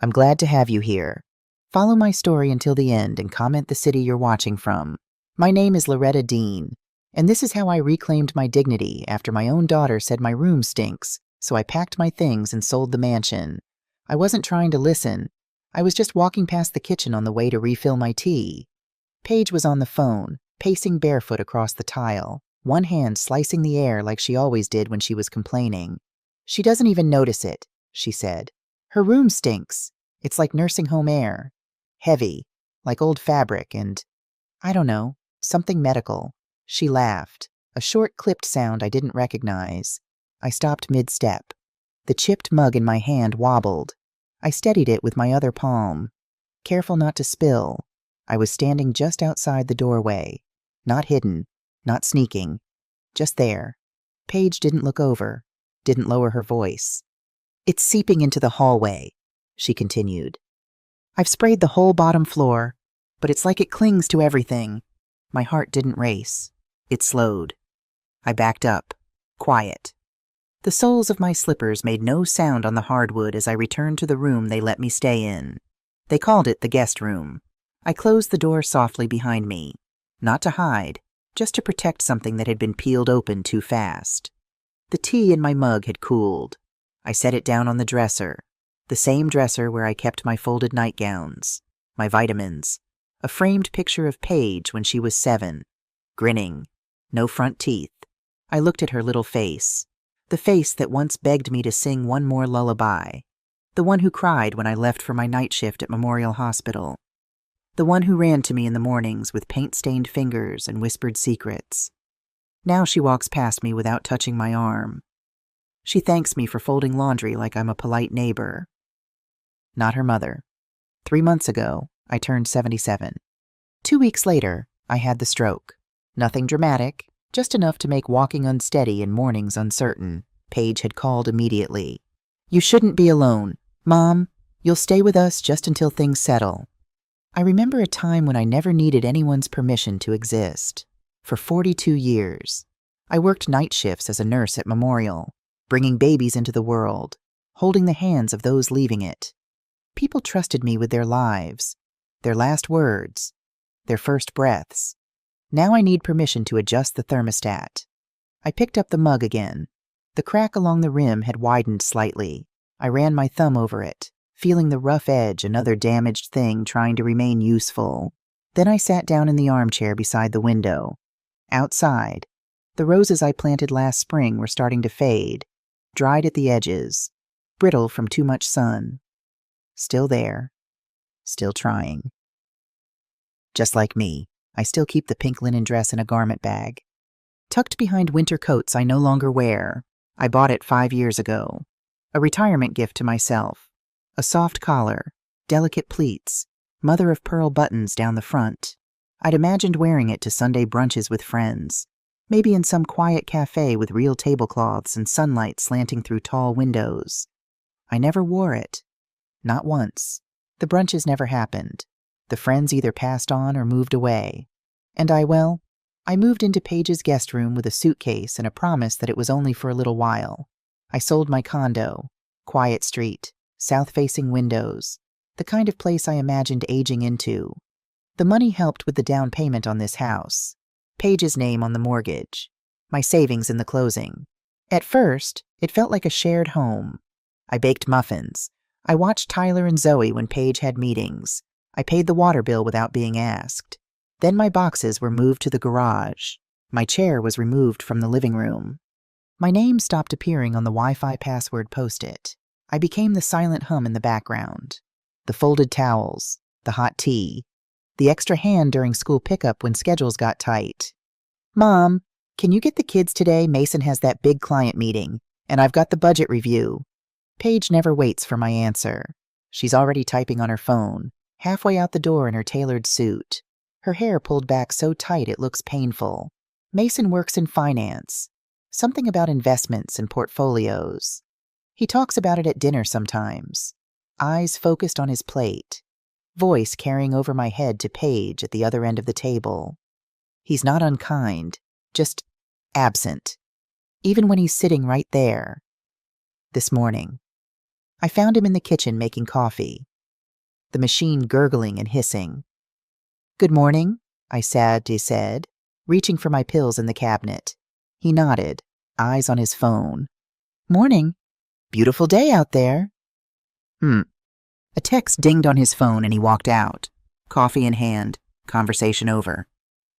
I'm glad to have you here. Follow my story until the end and comment the city you're watching from. My name is Loretta Dean, and this is how I reclaimed my dignity after my own daughter said my room stinks, so I packed my things and sold the mansion. I wasn't trying to listen. I was just walking past the kitchen on the way to refill my tea. Paige was on the phone, pacing barefoot across the tile, one hand slicing the air like she always did when she was complaining. She doesn't even notice it, she said. Her room stinks. It's like nursing home air. Heavy, like old fabric and, I don't know, something medical. She laughed, a short clipped sound I didn't recognize. I stopped mid-step. The chipped mug in my hand wobbled. I steadied it with my other palm. Careful not to spill. I was standing just outside the doorway. Not hidden, not sneaking. Just there. Paige didn't look over, didn't lower her voice. It's seeping into the hallway, she continued. I've sprayed the whole bottom floor, but it's like it clings to everything. My heart didn't race. It slowed. I backed up, quiet. The soles of my slippers made no sound on the hardwood as I returned to the room they let me stay in. They called it the guest room. I closed the door softly behind me, not to hide, just to protect something that had been peeled open too fast. The tea in my mug had cooled. I set it down on the dresser, the same dresser where I kept my folded nightgowns, my vitamins, a framed picture of Paige when she was 7, grinning, no front teeth. I looked at her little face, the face that once begged me to sing one more lullaby, the one who cried when I left for my night shift at Memorial Hospital, the one who ran to me in the mornings with paint-stained fingers and whispered secrets. Now she walks past me without touching my arm. She thanks me for folding laundry like I'm a polite neighbor. Not her mother. 3 months ago, I turned 77. 2 weeks later, I had the stroke. Nothing dramatic, just enough to make walking unsteady and mornings uncertain. Paige had called immediately. You shouldn't be alone. Mom, you'll stay with us just until things settle. I remember a time when I never needed anyone's permission to exist. For 42 years, I worked night shifts as a nurse at Memorial, bringing babies into the world, holding the hands of those leaving it. People trusted me with their lives, their last words, their first breaths. Now I need permission to adjust the thermostat. I picked up the mug again. The crack along the rim had widened slightly. I ran my thumb over it, feeling the rough edge, another damaged thing trying to remain useful. Then I sat down in the armchair beside the window. Outside, the roses I planted last spring were starting to fade, dried at the edges, brittle from too much sun. Still there, still trying. Just like me, I still keep the pink linen dress in a garment bag. Tucked behind winter coats I no longer wear. I bought it 5 years ago. A retirement gift to myself. A soft collar, delicate pleats, mother-of-pearl buttons down the front. I'd imagined wearing it to Sunday brunches with friends, maybe in some quiet cafe with real tablecloths and sunlight slanting through tall windows. I never wore it. Not once. The brunches never happened. The friends either passed on or moved away. And I moved into Paige's guest room with a suitcase and a promise that it was only for a little while. I sold my condo, quiet street, south-facing windows, the kind of place I imagined aging into. The money helped with the down payment on this house, Paige's name on the mortgage, my savings in the closing. At first, it felt like a shared home. I baked muffins. I watched Tyler and Zoe when Paige had meetings. I paid the water bill without being asked. Then my boxes were moved to the garage. My chair was removed from the living room. My name stopped appearing on the Wi-Fi password post-it. I became the silent hum in the background. The folded towels, the hot tea, the extra hand during school pickup when schedules got tight. Mom, can you get the kids today? Mason has that big client meeting, and I've got the budget review. Paige never waits for my answer. She's already typing on her phone, halfway out the door in her tailored suit. Her hair pulled back so tight it looks painful. Mason works in finance. Something about investments and portfolios. He talks about it at dinner sometimes. Eyes focused on his plate. Voice carrying over my head to Paige at the other end of the table. He's not unkind, just absent. Even when he's sitting right there. This morning, I found him in the kitchen making coffee. the machine gurgling and hissing. "Good morning," I sadly said, reaching for my pills in the cabinet. He nodded, eyes on his phone. "Morning. Beautiful day out there." A text dinged on his phone and he walked out, coffee in hand, conversation over.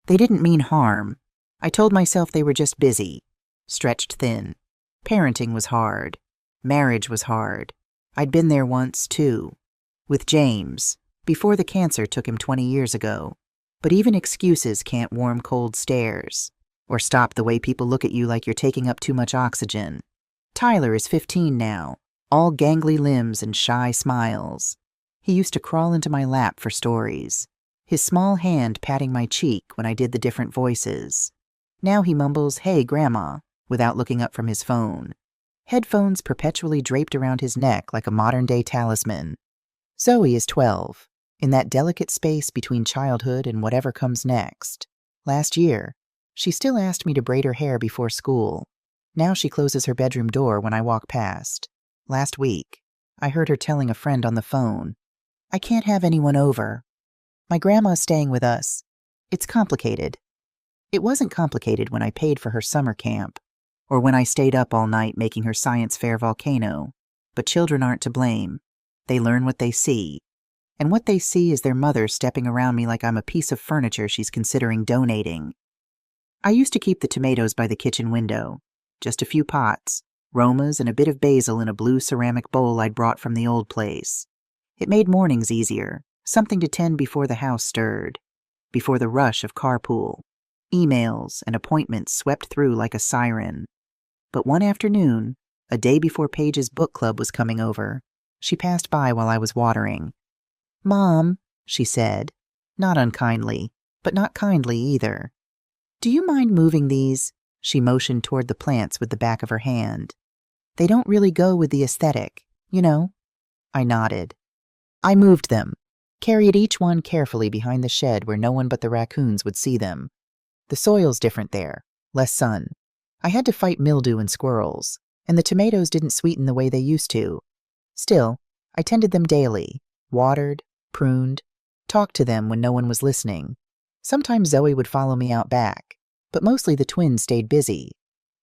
They didn't mean harm. I told myself they were just busy, stretched thin. Parenting was hard. Marriage was hard. I'd been there once, too. With James, before the cancer took him 20 years ago. But even excuses can't warm cold stares, or stop the way people look at you like you're taking up too much oxygen. Tyler is 15 now, all gangly limbs and shy smiles. He used to crawl into my lap for stories, his small hand patting my cheek when I did the different voices. Now he mumbles, "Hey, Grandma," without looking up from his phone. Headphones perpetually draped around his neck like a modern-day talisman. Zoe is 12, in that delicate space between childhood and whatever comes next. Last year, she still asked me to braid her hair before school. Now she closes her bedroom door when I walk past. Last week, I heard her telling a friend on the phone, "I can't have anyone over. My grandma's staying with us. It's complicated." It wasn't complicated when I paid for her summer camp, or when I stayed up all night making her science fair volcano. But children aren't to blame. They learn what they see. And what they see is their mother stepping around me like I'm a piece of furniture she's considering donating. I used to keep the tomatoes by the kitchen window. Just a few pots, Romas and a bit of basil in a blue ceramic bowl I'd brought from the old place. It made mornings easier, something to tend before the house stirred, before the rush of carpool. Emails and appointments swept through like a siren. But one afternoon, a day before Paige's book club was coming over, she passed by while I was watering. "Mom," she said, not unkindly, but not kindly either. "Do you mind moving these?" She motioned toward the plants with the back of her hand. "They don't really go with the aesthetic, you know." I nodded. I moved them, carried each one carefully behind the shed where no one but the raccoons would see them. The soil's different there, less sun. I had to fight mildew and squirrels, and the tomatoes didn't sweeten the way they used to. Still, I tended them daily, watered, pruned, talked to them when no one was listening. Sometimes Zoe would follow me out back, but mostly the twins stayed busy.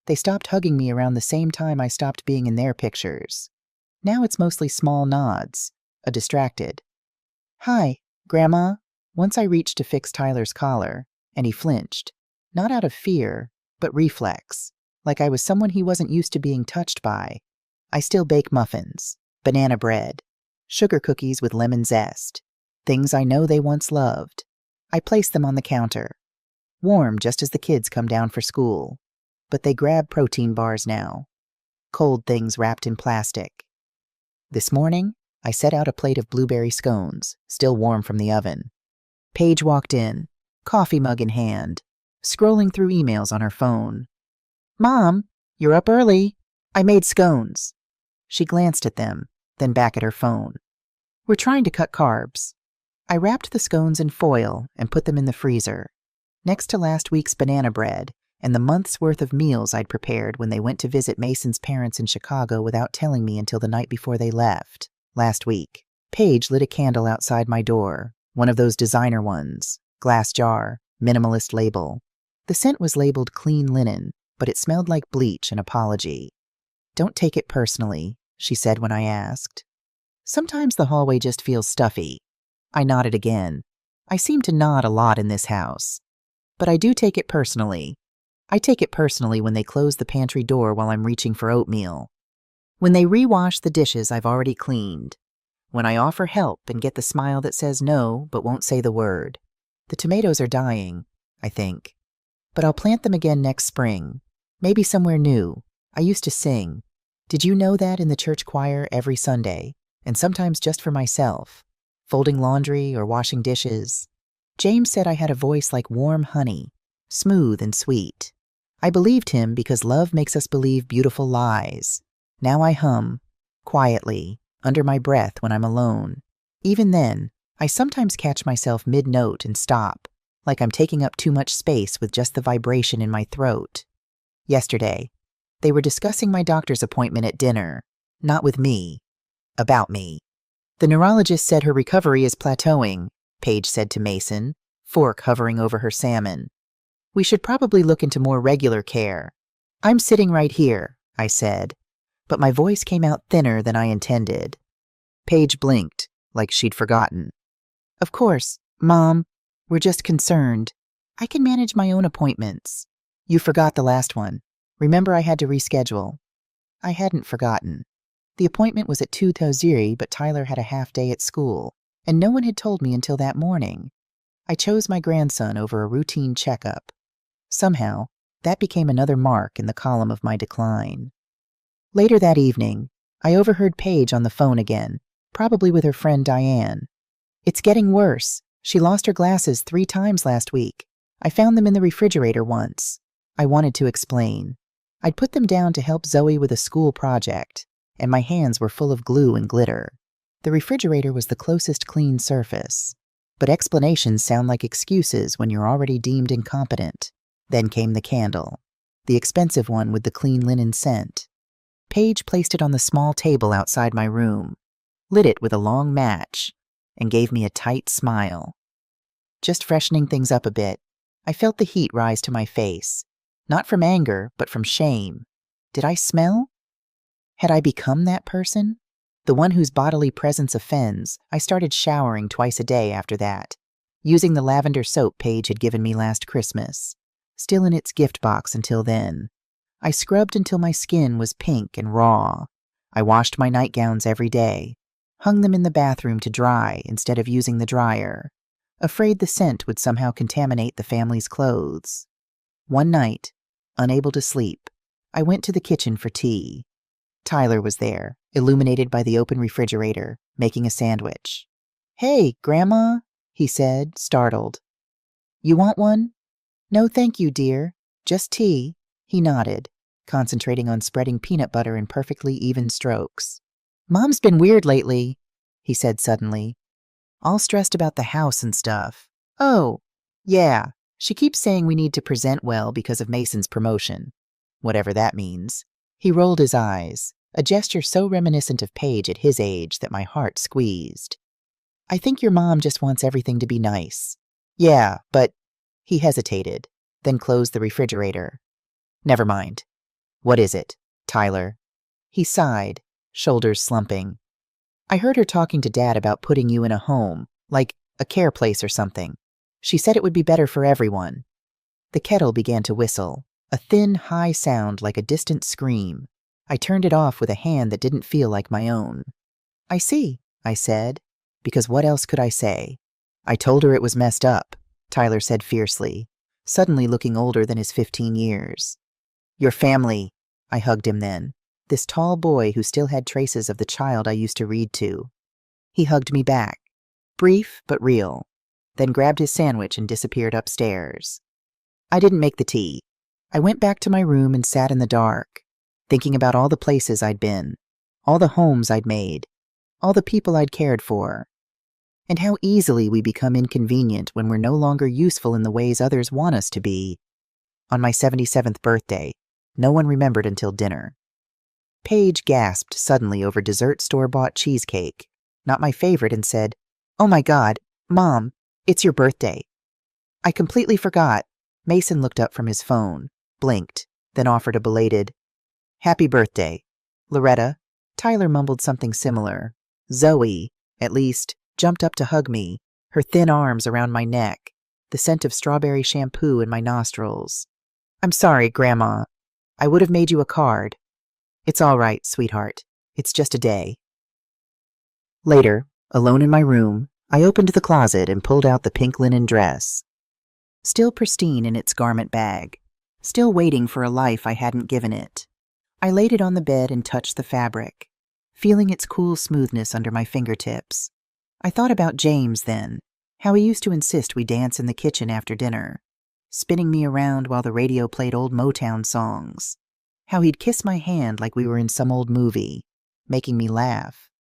They stopped hugging me around the same time I stopped being in their pictures. Now it's mostly small nods, a distracted. "Hi, Grandma." Once I reached to fix Tyler's collar, and he flinched, not out of fear, but reflex, like I was someone he wasn't used to being touched by. I still bake muffins, banana bread, sugar cookies with lemon zest, things I know they once loved. I place them on the counter, warm just as the kids come down for school, but they grab protein bars now, cold things wrapped in plastic. This morning, I set out a plate of blueberry scones, still warm from the oven. Paige walked in, coffee mug in hand, scrolling through emails on her phone. "Mom, you're up early. I made scones." She glanced at them, then back at her phone. "We're trying to cut carbs." I wrapped the scones in foil and put them in the freezer, next to last week's banana bread and the month's worth of meals I'd prepared when they went to visit Mason's parents in Chicago without telling me until the night before they left. Last week, Paige lit a candle outside my door, one of those designer ones, glass jar, minimalist label. The scent was labeled clean linen, but it smelled like bleach and apology. "Don't take it personally," she said when I asked. "Sometimes the hallway just feels stuffy." I nodded again. I seem to nod a lot in this house. But I do take it personally. I take it personally when they close the pantry door while I'm reaching for oatmeal. When they rewash the dishes I've already cleaned. When I offer help and get the smile that says no but won't say the word. The tomatoes are dying, I think. But I'll plant them again next spring. Maybe somewhere new. I used to sing. Did you know that in the church choir every Sunday? And sometimes just for myself. Folding laundry or washing dishes. James said I had a voice like warm honey, smooth and sweet. I believed him because love makes us believe beautiful lies. Now I hum, quietly, under my breath when I'm alone. Even then, I sometimes catch myself mid-note and stop, like I'm taking up too much space with just the vibration in my throat. Yesterday, they were discussing my doctor's appointment at dinner, not with me, about me. The neurologist said her recovery is plateauing, Paige said to Mason, fork hovering over her salmon. We should probably look into more regular care. I'm sitting right here, I said, but my voice came out thinner than I intended. Paige blinked, like she'd forgotten. Of course, Mom, we're just concerned. I can manage my own appointments. You forgot the last one. Remember I had to reschedule. I hadn't forgotten. The appointment was at 2:30, but Tyler had a half day at school, and no one had told me until that morning. I chose my grandson over a routine checkup. Somehow, that became another mark in the column of my decline. Later that evening, I overheard Paige on the phone again, probably with her friend Diane. It's getting worse. She lost her glasses 3 times last week. I found them in the refrigerator once. I wanted to explain. I'd put them down to help Zoe with a school project, and my hands were full of glue and glitter. The refrigerator was the closest clean surface. But explanations sound like excuses when you're already deemed incompetent. Then came the candle, the expensive one with the clean linen scent. Paige placed it on the small table outside my room, lit it with a long match, and gave me a tight smile. Just freshening things up a bit, I felt the heat rise to my face, not from anger, but from shame. Did I smell? Had I become that person? The one whose bodily presence offends. I started showering twice a day after that, using the lavender soap Paige had given me last Christmas, still in its gift box until then. I scrubbed until my skin was pink and raw. I washed my nightgowns every day, hung them in the bathroom to dry instead of using the dryer, afraid the scent would somehow contaminate the family's clothes. One night, unable to sleep, I went to the kitchen for tea. Tyler was there, illuminated by the open refrigerator, making a sandwich. "Hey, Grandma," he said, startled. "You want one?" "No, thank you, dear. Just tea." He nodded, concentrating on spreading peanut butter in perfectly even strokes. "Mom's been weird lately," he said suddenly. "All stressed about the house and stuff." "Oh, yeah. She keeps saying we need to present well because of Mason's promotion. Whatever that means." He rolled his eyes, a gesture so reminiscent of Paige at his age that my heart squeezed. "I think your mom just wants everything to be nice." "Yeah, but—" He hesitated, then closed the refrigerator. "Never mind. What is it, Tyler?" He sighed, shoulders slumping. "I heard her talking to Dad about putting you in a home, like a care place or something. She said it would be better for everyone." The kettle began to whistle, a thin, high sound like a distant scream. I turned it off with a hand that didn't feel like my own. "I see," I said, because what else could I say? "I told her it was messed up," Tyler said fiercely, suddenly looking older than his 15 years. "Your family," I hugged him then, this tall boy who still had traces of the child I used to read to. He hugged me back, brief but real, then grabbed his sandwich and disappeared upstairs. I didn't make the tea. I went back to my room and sat in the dark, thinking about all the places I'd been, all the homes I'd made, all the people I'd cared for, and how easily we become inconvenient when we're no longer useful in the ways others want us to be. On my 77th birthday, no one remembered until dinner. Paige gasped suddenly over dessert store-bought cheesecake, not my favorite, and said, "Oh my God, Mom, it's your birthday." I completely forgot. Mason looked up from his phone, blinked, then offered a belated, "Happy birthday, Loretta." Tyler mumbled something similar. Zoe, at least, jumped up to hug me, her thin arms around my neck, the scent of strawberry shampoo in my nostrils. "I'm sorry, Grandma. I would have made you a card." "It's all right, sweetheart. It's just a day." Later, alone in my room, I opened the closet and pulled out the pink linen dress. Still pristine in its garment bag, still waiting for a life I hadn't given it. I laid it on the bed and touched the fabric, feeling its cool smoothness under my fingertips. I thought about James then, how he used to insist we dance in the kitchen after dinner, spinning me around while the radio played old Motown songs, how he'd kiss my hand like we were in some old movie, making me laugh.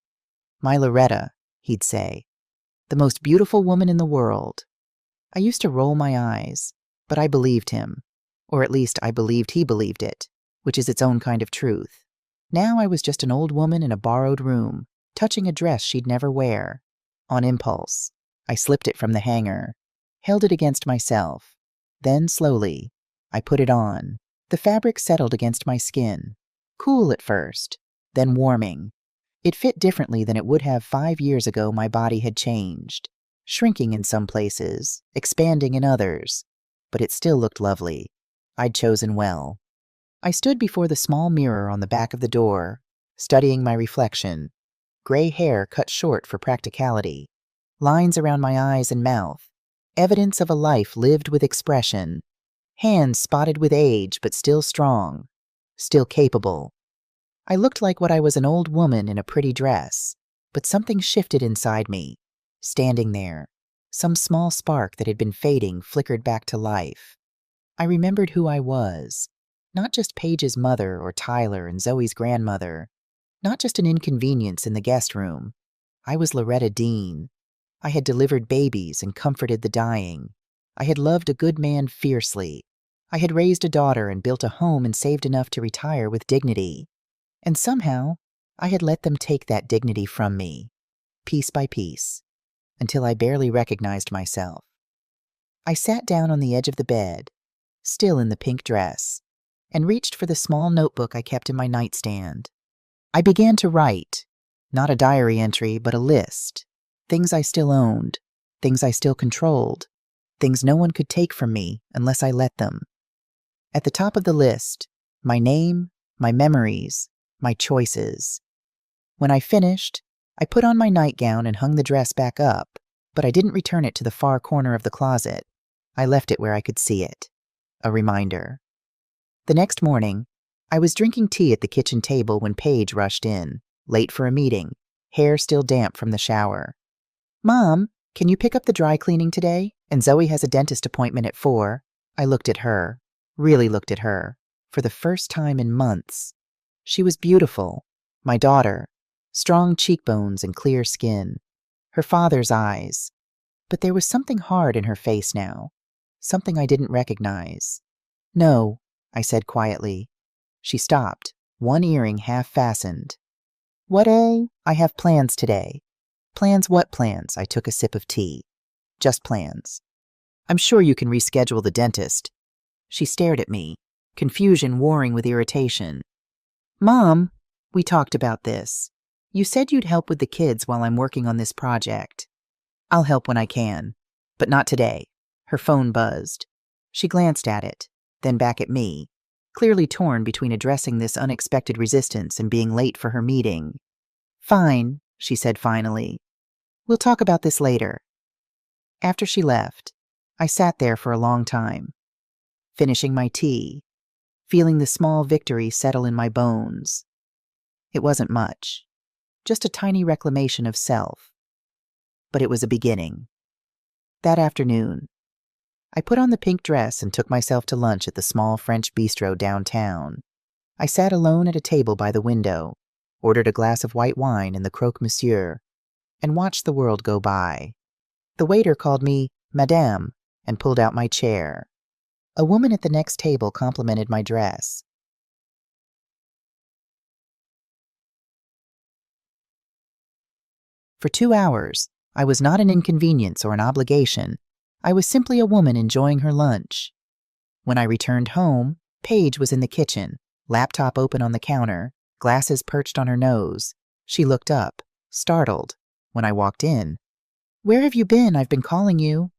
"My Loretta," he'd say, "the most beautiful woman in the world." I used to roll my eyes, but I believed him, or at least I believed he believed it, which is its own kind of truth. Now I was just an old woman in a borrowed room, touching a dress she'd never wear. On impulse, I slipped it from the hanger, held it against myself. Then, slowly, I put it on. The fabric settled against my skin. Cool at first, then warming. It fit differently than it would have 5 years ago. My body had changed, shrinking in some places, expanding in others, but it still looked lovely. I'd chosen well. I stood before the small mirror on the back of the door, studying my reflection. Gray hair cut short for practicality, lines around my eyes and mouth, evidence of a life lived with expression, hands spotted with age but still strong, still capable. I looked like what I was, an old woman in a pretty dress, but something shifted inside me, standing there. Some small spark that had been fading flickered back to life. I remembered who I was, not just Paige's mother or Tyler and Zoe's grandmother, not just an inconvenience in the guest room. I was Loretta Dean. I had delivered babies and comforted the dying. I had loved a good man fiercely. I had raised a daughter and built a home and saved enough to retire with dignity. And somehow, I had let them take that dignity from me, piece by piece, until I barely recognized myself. I sat down on the edge of the bed, still in the pink dress, and reached for the small notebook I kept in my nightstand. I began to write, not a diary entry, but a list. Things I still owned, things I still controlled, things no one could take from me unless I let them. At the top of the list, my name, my memories, my choices. When I finished, I put on my nightgown and hung the dress back up, but I didn't return it to the far corner of the closet. I left it where I could see it. A reminder. The next morning, I was drinking tea at the kitchen table when Paige rushed in, late for a meeting, hair still damp from the shower. "Mom, can you pick up the dry cleaning today? And Zoe has a dentist appointment at 4. I looked at her, really looked at her, for the first time in months. She was beautiful, my daughter, strong cheekbones and clear skin, her father's eyes. But there was something hard in her face now, something I didn't recognize. "No," I said quietly. She stopped, one earring half fastened. "What, eh?" "I have plans today." "Plans? What plans?" I took a sip of tea. "Just plans." "I'm sure you can reschedule the dentist." She stared at me, confusion warring with irritation. "Mom, we talked about this. You said you'd help with the kids while I'm working on this project." "I'll help when I can, but not today." Her phone buzzed. She glanced at it, then back at me, clearly torn between addressing this unexpected resistance and being late for her meeting. "Fine," she said finally. "We'll talk about this later." After she left, I sat there for a long time, finishing my tea, feeling the small victory settle in my bones. It wasn't much, just a tiny reclamation of self, but it was a beginning. That afternoon, I put on the pink dress and took myself to lunch at the small French bistro downtown. I sat alone at a table by the window, ordered a glass of white wine and the croque monsieur, and watched the world go by. The waiter called me Madame and pulled out my chair. A woman at the next table complimented my dress. For 2 hours, I was not an inconvenience or an obligation. I was simply a woman enjoying her lunch. When I returned home, Paige was in the kitchen, laptop open on the counter, glasses perched on her nose. She looked up, startled, when I walked in. "Where have you been? I've been calling you."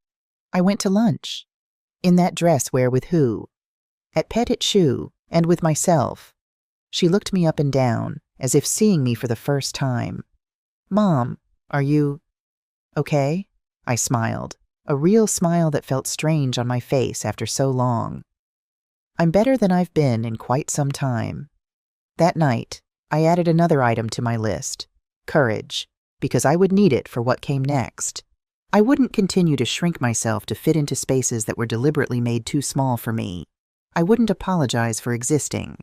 "I went to lunch." "In that dress, where with who?" "At Petit Chou, and with myself." She looked me up and down, as if seeing me for the first time. "Mom, are you okay?" I smiled, a real smile that felt strange on my face after so long. "I'm better than I've been in quite some time." That night, I added another item to my list, courage, because I would need it for what came next. I wouldn't continue to shrink myself to fit into spaces that were deliberately made too small for me. I wouldn't apologize for existing.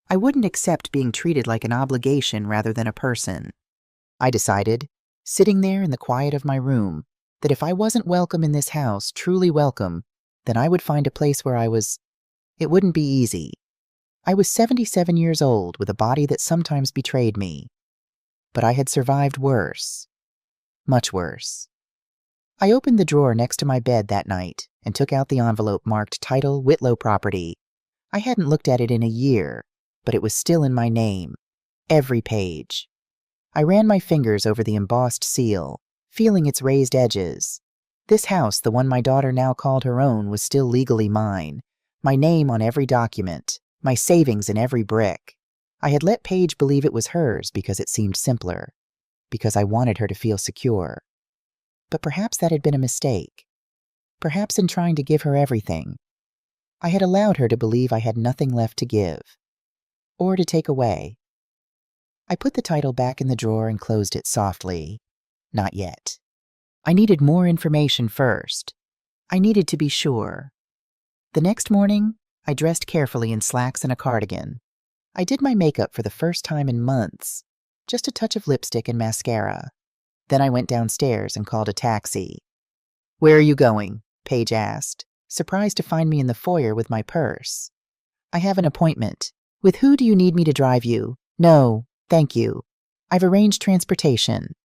I wouldn't accept being treated like an obligation rather than a person. I decided, sitting there in the quiet of my room, that if I wasn't welcome in this house, truly welcome, then I would find a place where I was. It wouldn't be easy. I was 77 years old with a body that sometimes betrayed me. but I had survived worse. Much worse. I opened the drawer next to my bed that night and took out the envelope marked Title Whitlow Property. I hadn't looked at it in a year, but it was still in my name. Every page. I ran my fingers over the embossed seal, feeling its raised edges. This house, the one my daughter now called her own, was still legally mine. My name on every document, my savings in every brick. I had let Paige believe it was hers because it seemed simpler, because I wanted her to feel secure. But perhaps that had been a mistake. Perhaps in trying to give her everything, I had allowed her to believe I had nothing left to give, or to take away. I put the title back in the drawer and closed it softly. Not yet. I needed more information first. I needed to be sure. The next morning, I dressed carefully in slacks and a cardigan. I did my makeup for the first time in months, just a touch of lipstick and mascara. Then I went downstairs and called a taxi. "Where are you going?" Paige asked, surprised to find me in the foyer with my purse. "I have an appointment. With who do you need me to drive you?" "No, thank you. I've arranged transportation."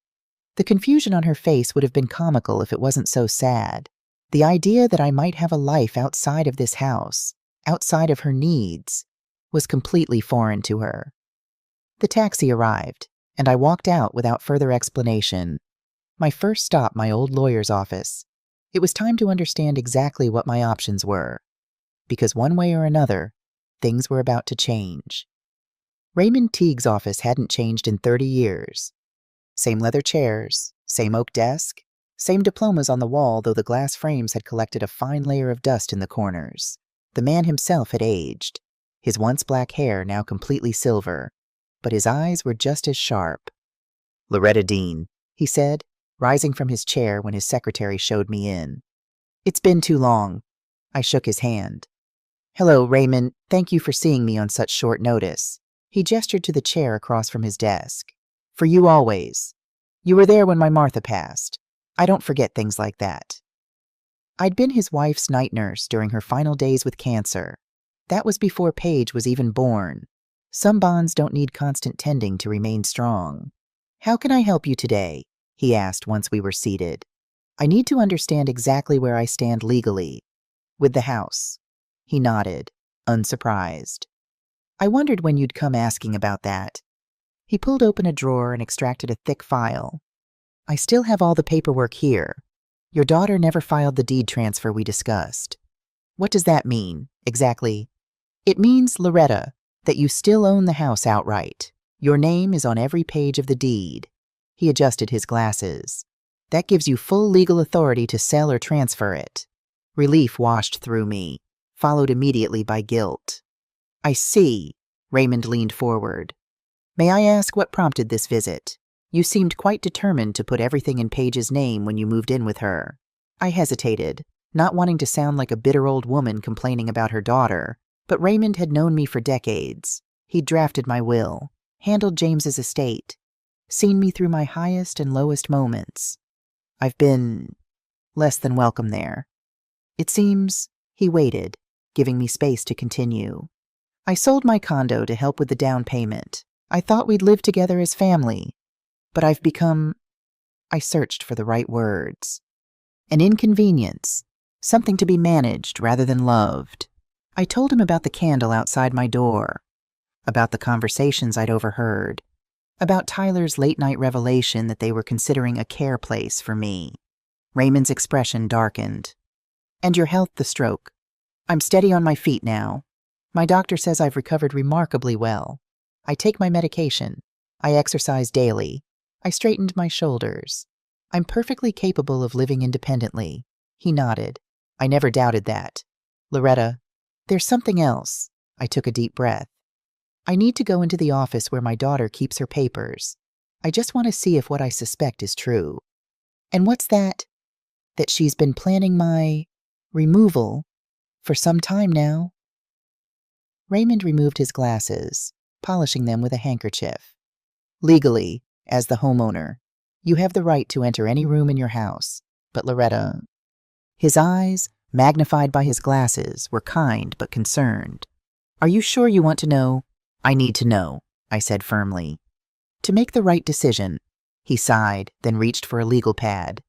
The confusion on her face would have been comical if it wasn't so sad. The idea that I might have a life outside of this house, outside of her needs, was completely foreign to her. The taxi arrived, and I walked out without further explanation. My first stop, my old lawyer's office. It was time to understand exactly what my options were, because one way or another, things were about to change. Raymond Teague's office hadn't changed in 30 years. Same leather chairs, same oak desk, same diplomas on the wall, though the glass frames had collected a fine layer of dust in the corners. The man himself had aged, his once black hair now completely silver, but his eyes were just as sharp. "Loretta Dean," he said, rising from his chair when his secretary showed me in. "It's been too long." I shook his hand. "Hello, Raymond. Thank you for seeing me on such short notice." He gestured to the chair across from his desk. "For you always. You were there when my Martha passed. I don't forget things like that." I'd been his wife's night nurse during her final days with cancer. That was before Paige was even born. Some bonds don't need constant tending to remain strong. "How can I help you today?" he asked once we were seated. "I need to understand exactly where I stand legally." "With the house." He nodded, unsurprised. "I wondered when you'd come asking about that." He pulled open a drawer and extracted a thick file. "I still have all the paperwork here. Your daughter never filed the deed transfer we discussed." "What does that mean, exactly?" "It means, Loretta, that you still own the house outright. Your name is on every page of the deed." He adjusted his glasses. "That gives you full legal authority to sell or transfer it." Relief washed through me, followed immediately by guilt. "I see." Raymond leaned forward. "May I ask what prompted this visit? You seemed quite determined to put everything in Paige's name when you moved in with her." I hesitated, not wanting to sound like a bitter old woman complaining about her daughter, but Raymond had known me for decades. He'd drafted my will, handled James's estate, seen me through my highest and lowest moments. I've been less than welcome there. It seems he waited, giving me space to continue. "I sold my condo to help with the down payment. I thought we'd live together as family. But I've become," I searched for the right words, "an inconvenience, something to be managed rather than loved." I told him about the candle outside my door, about the conversations I'd overheard, about Tyler's late-night revelation that they were considering a care place for me. Raymond's expression darkened. "And your health, the stroke. I'm steady on my feet now. My doctor says I've recovered remarkably well. I take my medication. I exercise daily. I straightened my shoulders. I'm perfectly capable of living independently." He nodded. "I never doubted that. Loretta, there's something else." I took a deep breath. "I need to go into the office where my daughter keeps her papers. I just want to see if what I suspect is true." "And what's that?" "That she's been planning my removal for some time now." Raymond removed his glasses, polishing them with a handkerchief. "Legally, as the homeowner, you have the right to enter any room in your house. But Loretta..." His eyes, magnified by his glasses, were kind but concerned. "Are you sure you want to know?" "I need to know," I said firmly. To make the right decision. He sighed, then reached for a legal pad.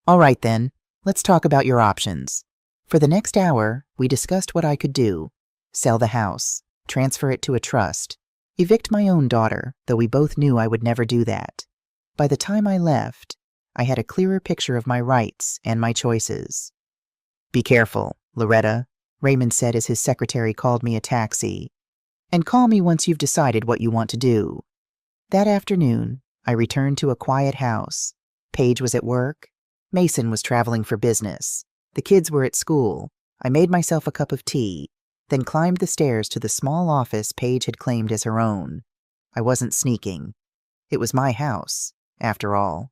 All right then, let's talk about your options. For the next hour, we discussed what I could do. Sell the house, transfer it to a trust, evict my own daughter, though we both knew I would never do that. By the time I left, I had a clearer picture of my rights and my choices. Be careful, Loretta, Raymond said as his secretary called me a taxi. And call me once you've decided what you want to do. That afternoon, I returned to a quiet house. Paige was at work. Mason was traveling for business. The kids were at school. I made myself a cup of tea, then climbed the stairs to the small office Paige had claimed as her own. I wasn't sneaking. It was my house, after all.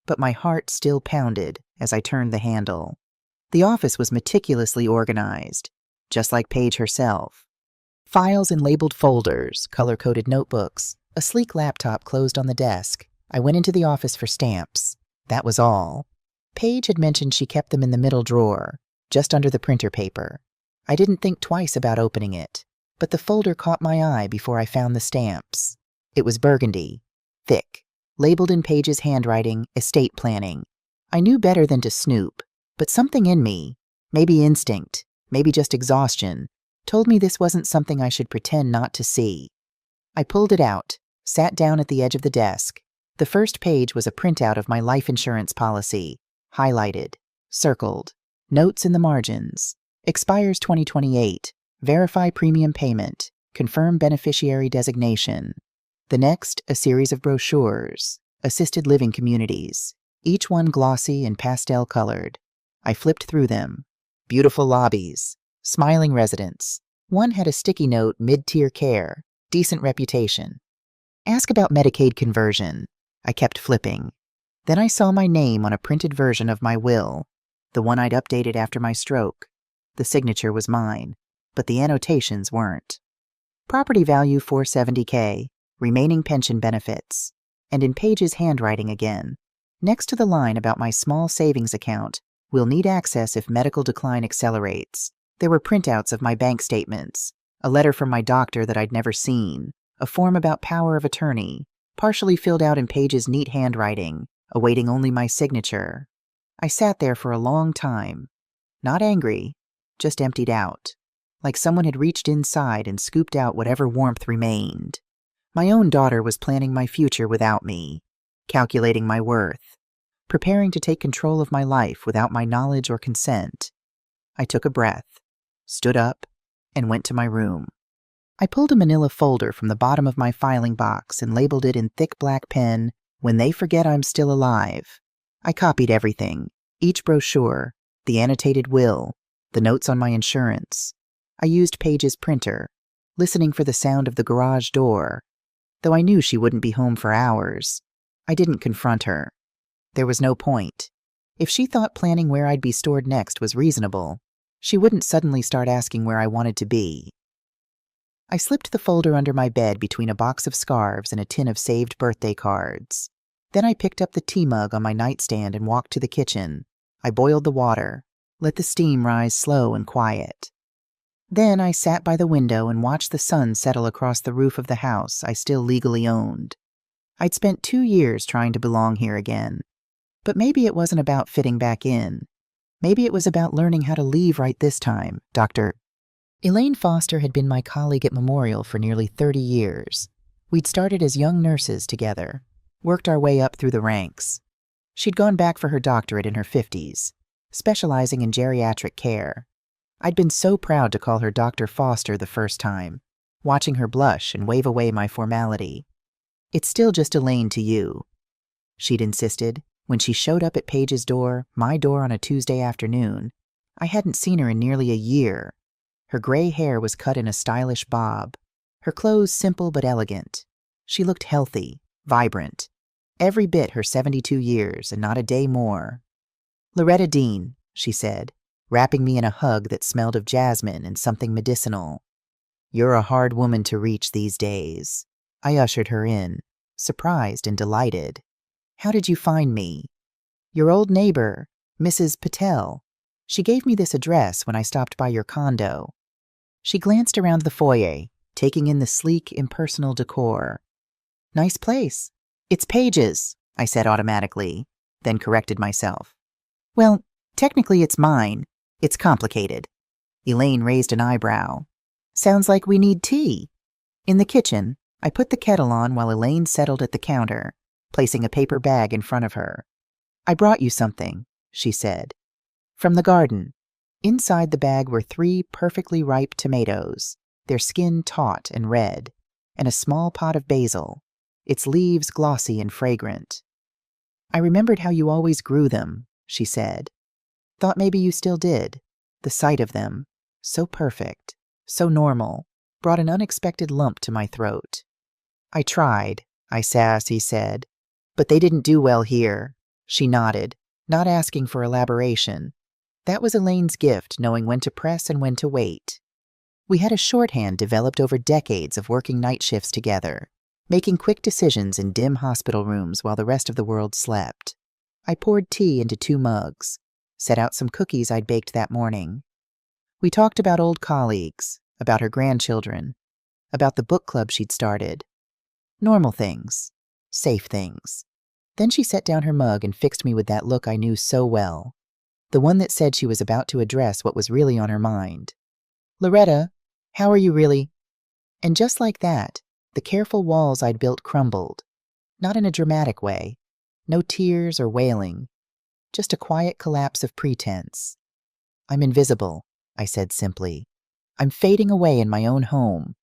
But my heart still pounded as I turned the handle. The office was meticulously organized, just like Paige herself. Files in labeled folders, color-coded notebooks, a sleek laptop closed on the desk. I went into the office for stamps. That was all. Paige had mentioned she kept them in the middle drawer, just under the printer paper. I didn't think twice about opening it, but the folder caught my eye before I found the stamps. It was burgundy, thick, labeled in Paige's handwriting, estate planning. I knew better than to snoop, but something in me, maybe instinct, maybe just exhaustion, told me this wasn't something I should pretend not to see. I pulled it out, sat down at the edge of the desk. The first page was a printout of my life insurance policy, highlighted, circled, notes in the margins. Expires 2028. Verify premium payment. Confirm beneficiary designation. The next, a series of brochures. Assisted living communities. Each one glossy and pastel-colored. I flipped through them. Beautiful lobbies. Smiling residents. One had a sticky note, mid-tier care. Decent reputation. Ask about Medicaid conversion. I kept flipping. Then I saw my name on a printed version of my will. The one I'd updated after my stroke. The signature was mine, but the annotations weren't. Property value $470K, remaining pension benefits, and in Paige's handwriting again. Next to the line about my small savings account, will need access if medical decline accelerates. There were printouts of my bank statements, a letter from my doctor that I'd never seen, a form about power of attorney, partially filled out in Paige's neat handwriting, awaiting only my signature. I sat there for a long time, not angry, just emptied out, like someone had reached inside and scooped out whatever warmth remained. My own daughter was planning my future without me, calculating my worth, preparing to take control of my life without my knowledge or consent. I took a breath, stood up, and went to my room. I pulled a manila folder from the bottom of my filing box and labeled it in thick black pen, "When they forget I'm still alive." I copied everything, each brochure, the annotated will, the notes on my insurance. I used Paige's printer, listening for the sound of the garage door. Though I knew she wouldn't be home for hours, I didn't confront her. There was no point. If she thought planning where I'd be stored next was reasonable, she wouldn't suddenly start asking where I wanted to be. I slipped the folder under my bed between a box of scarves and a tin of saved birthday cards. Then I picked up the tea mug on my nightstand and walked to the kitchen. I boiled the water, let the steam rise slow and quiet. Then I sat by the window and watched the sun settle across the roof of the house I still legally owned. I'd spent 2 years trying to belong here again. But maybe it wasn't about fitting back in. Maybe it was about learning how to leave right this time, Dr. Elaine Foster had been my colleague at Memorial for nearly 30 years. We'd started as young nurses together, worked our way up through the ranks. She'd gone back for her doctorate in her 50s, specializing in geriatric care. I'd been so proud to call her Dr. Foster the first time, watching her blush and wave away my formality. "It's still just Elaine to you," she'd insisted when she showed up at Paige's door, my door on a Tuesday afternoon. I hadn't seen her in nearly a year. Her gray hair was cut in a stylish bob, her clothes simple but elegant. She looked healthy, vibrant, every bit her 72 years and not a day more. "Loretta Dean," she said, wrapping me in a hug that smelled of jasmine and something medicinal. "You're a hard woman to reach these days." I ushered her in, surprised and delighted. "How did you find me?" "Your old neighbor, Mrs. Patel. She gave me this address when I stopped by your condo." She glanced around the foyer, taking in the sleek, impersonal decor. "Nice place. It's Paige's, I said automatically, then corrected myself. Well, technically it's mine. It's complicated. Elaine raised an eyebrow. Sounds like we need tea. In the kitchen, I put the kettle on while Elaine settled at the counter, placing a paper bag in front of her. I brought you something, she said. From the garden. Inside the bag were 3 perfectly ripe tomatoes, their skin taut and red, and a small pot of basil, its leaves glossy and fragrant. I remembered how you always grew them, she said. Thought maybe you still did. The sight of them, so perfect, so normal, brought an unexpected lump to my throat. I tried, I sassy said, but they didn't do well here. She nodded, not asking for elaboration. That was Elaine's gift, knowing when to press and when to wait. We had a shorthand developed over decades of working night shifts together, making quick decisions in dim hospital rooms while the rest of the world slept. I poured tea into 2 mugs, set out some cookies I'd baked that morning. We talked about old colleagues, about her grandchildren, about the book club she'd started. Normal things, safe things. Then she set down her mug and fixed me with that look I knew so well, the one that said she was about to address what was really on her mind. Loretta, how are you really? And just like that, the careful walls I'd built crumbled, not in a dramatic way, no tears or wailing, just a quiet collapse of pretense. I'm invisible, I said simply. I'm fading away in my own home.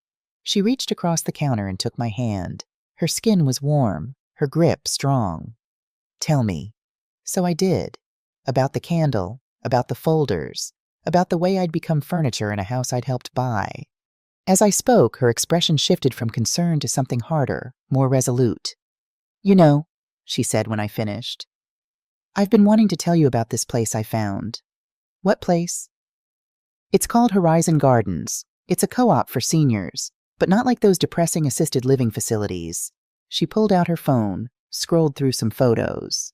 She reached across the counter and took my hand. Her skin was warm, her grip strong. Tell me. So I did. About the candle, about the folders, about the way I'd become furniture in a house I'd helped buy. As I spoke, her expression shifted from concern to something harder, more resolute. You know, she said when I finished, I've been wanting to tell you about this place I found. What place? It's called Horizon Gardens. It's a co-op for seniors, but not like those depressing assisted living facilities. She pulled out her phone, scrolled through some photos.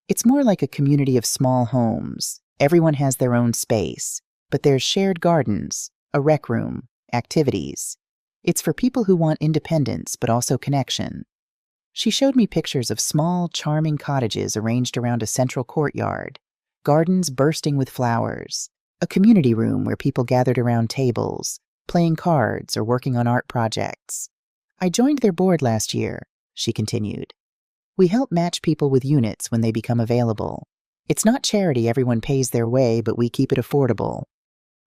It's more like a community of small homes. Everyone has their own space, but there's shared gardens, a rec room, activities. It's for people who want independence but also connection. She showed me pictures of small, charming cottages arranged around a central courtyard, gardens bursting with flowers, a community room where people gathered around tables, playing cards or working on art projects. I joined their board last year, she continued. We help match people with units when they become available. It's not charity everyone pays their way, but we keep it affordable.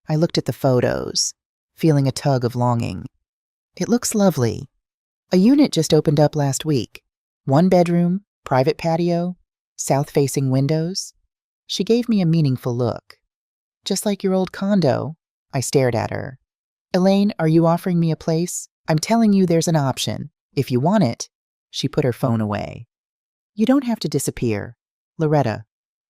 I looked at the photos, feeling a tug of longing. It looks lovely. A unit just opened up last week. 1 bedroom, private patio, south-facing windows. She gave me a meaningful look. Just like your old condo, I stared at her. Elaine, are you offering me a place? I'm telling you there's an option. If you want it. She put her phone away. You don't have to disappear. Loretta,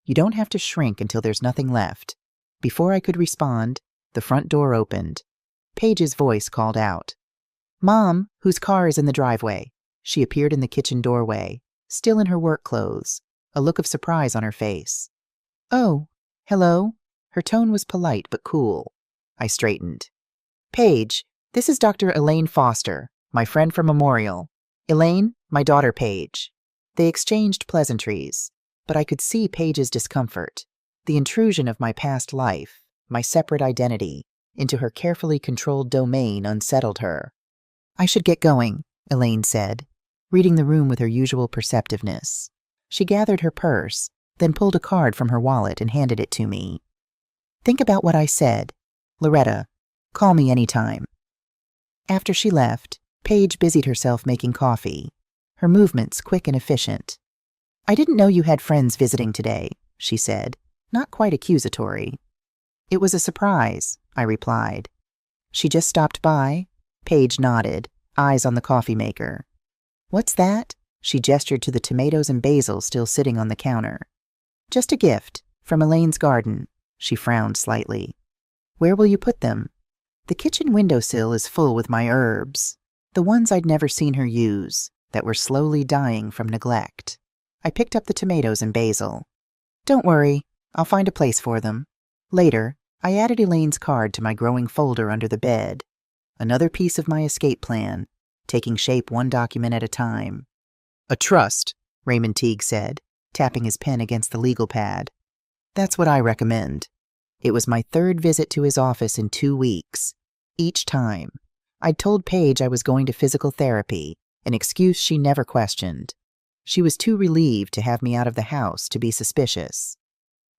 you don't have to shrink until there's nothing left. Before I could respond, the front door opened. Paige's voice called out. Mom, whose car is in the driveway? She appeared in the kitchen doorway, still in her work clothes, a look of surprise on her face. Oh, hello? Her tone was polite but cool. I straightened. Paige, this is Dr. Elaine Foster, my friend from Memorial. Elaine, my daughter Paige. They exchanged pleasantries, but I could see Paige's discomfort, the intrusion of my past life, my separate identity, into her carefully controlled domain unsettled her. I should get going, Elaine said, reading the room with her usual perceptiveness. She gathered her purse, then pulled a card from her wallet and handed it to me. Think about what I said. Loretta, call me anytime. After she left, Paige busied herself making coffee, her movements quick and efficient. I didn't know you had friends visiting today, she said, not quite accusatory. It was a surprise, I replied. She just stopped by? Paige nodded, eyes on the coffee maker. What's that? She gestured to the tomatoes and basil still sitting on the counter. Just a gift, from Elaine's garden. She frowned slightly. Where will you put them? The kitchen windowsill is full with my herbs, the ones I'd never seen her use, that were slowly dying from neglect. I picked up the tomatoes and basil. Don't worry, I'll find a place for them. Later, I added Elaine's card to my growing folder under the bed. Another piece of my escape plan, taking shape one document at a time. A trust, Raymond Teague said, tapping his pen against the legal pad. That's what I recommend. It was my third visit to his office in 2 weeks. Each time, I'd told Paige I was going to physical therapy, an excuse she never questioned. She was too relieved to have me out of the house to be suspicious.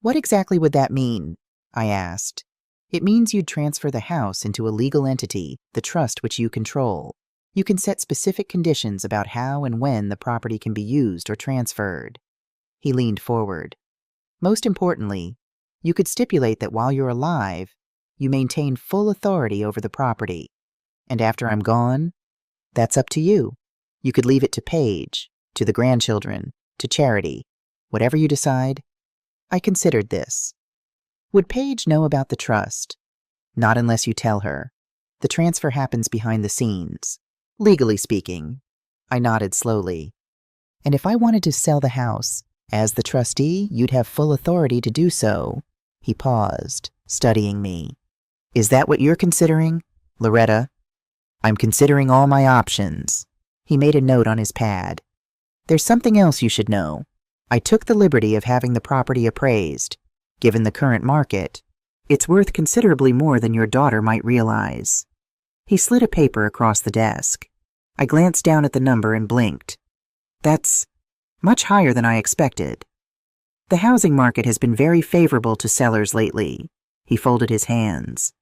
What exactly would that mean? I asked. It means you'd transfer the house into a legal entity, the trust which you control. You can set specific conditions about how and when the property can be used or transferred. He leaned forward. Most importantly, you could stipulate that while you're alive, you maintain full authority over the property. And after I'm gone, that's up to you. You could leave it to Paige, to the grandchildren, to charity, whatever you decide. I considered this. Would Paige know about the trust? Not unless you tell her. The transfer happens behind the scenes. Legally speaking. I nodded slowly. And if I wanted to sell the house, as the trustee, you'd have full authority to do so. He paused, studying me. Is that what you're considering, Loretta? I'm considering all my options. He made a note on his pad. There's something else you should know. I took the liberty of having the property appraised. Given the current market, it's worth considerably more than your daughter might realize. He slid a paper across the desk. I glanced down at the number and blinked. That's much higher than I expected. The housing market has been very favorable to sellers lately. He folded his hands.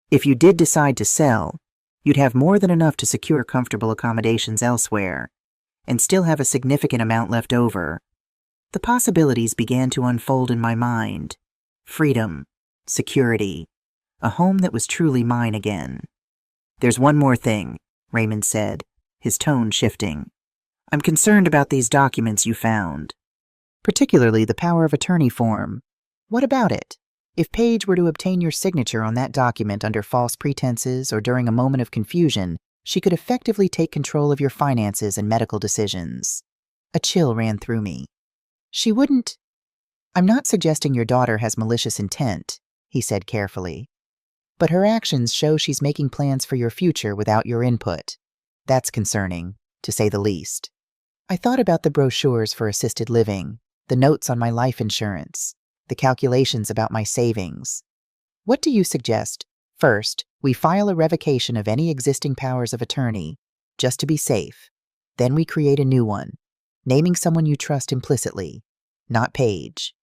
If you did decide to sell, you'd have more than enough to secure comfortable accommodations elsewhere, and still have a significant amount left over. The possibilities began to unfold in my mind. Freedom, security, a home that was truly mine again. There's one more thing, Raymond said, his tone shifting. I'm concerned about these documents you found. Particularly the power of attorney form. What about it? If Paige were to obtain your signature on that document under false pretenses or during a moment of confusion, she could effectively take control of your finances and medical decisions. A chill ran through me. She wouldn't. I'm not suggesting your daughter has malicious intent, he said carefully. But her actions show she's making plans for your future without your input. That's concerning, to say the least. I thought about the brochures for assisted living, the notes on my life insurance, the calculations about my savings. What do you suggest? First, we file a revocation of any existing powers of attorney, just to be safe. Then we create a new one, naming someone you trust implicitly, not Paige.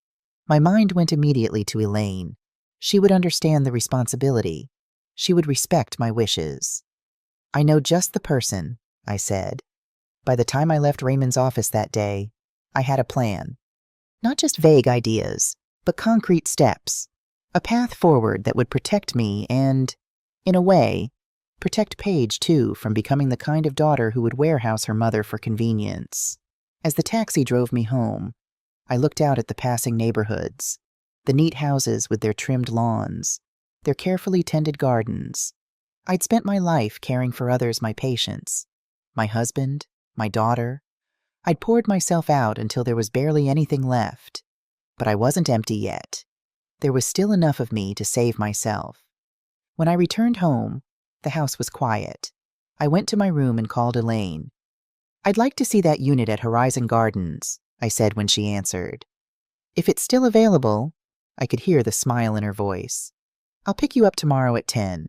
My mind went immediately to Elaine. She would understand the responsibility. She would respect my wishes. I know just the person, I said. By the time I left Raymond's office that day, I had a plan. Not just vague ideas, but concrete steps. A path forward that would protect me and, in a way, protect Paige, too, from becoming the kind of daughter who would warehouse her mother for convenience. As the taxi drove me home, I looked out at the passing neighborhoods, the neat houses with their trimmed lawns, their carefully tended gardens. I'd spent my life caring for others, my patients, my husband, my daughter. I'd poured myself out until there was barely anything left. But I wasn't empty yet. There was still enough of me to save myself. When I returned home, the house was quiet. I went to my room and called Elaine. I'd like to see that unit at Horizon Gardens, I said when she answered. If it's still available, I could hear the smile in her voice. I'll pick you up tomorrow at 10.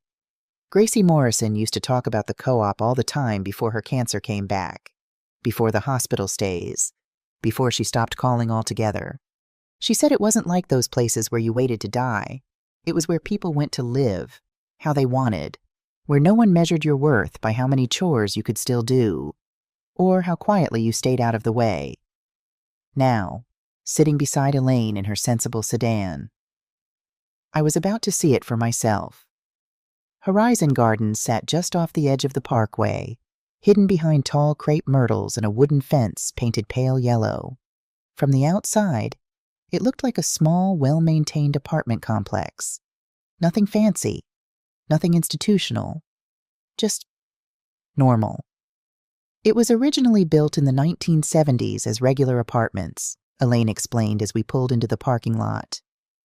Gracie Morrison used to talk about the co-op all the time before her cancer came back, before the hospital stays, before she stopped calling altogether. She said it wasn't like those places where you waited to die. It was where people went to live, how they wanted, where no one measured your worth by how many chores you could still do, or how quietly you stayed out of the way. Now, sitting beside Elaine in her sensible sedan, I was about to see it for myself. Horizon Gardens sat just off the edge of the parkway, hidden behind tall crepe myrtles and a wooden fence painted pale yellow. From the outside, it looked like a small, well-maintained apartment complex. Nothing fancy, nothing institutional, just normal. It was originally built in the 1970s as regular apartments, Elaine explained as we pulled into the parking lot.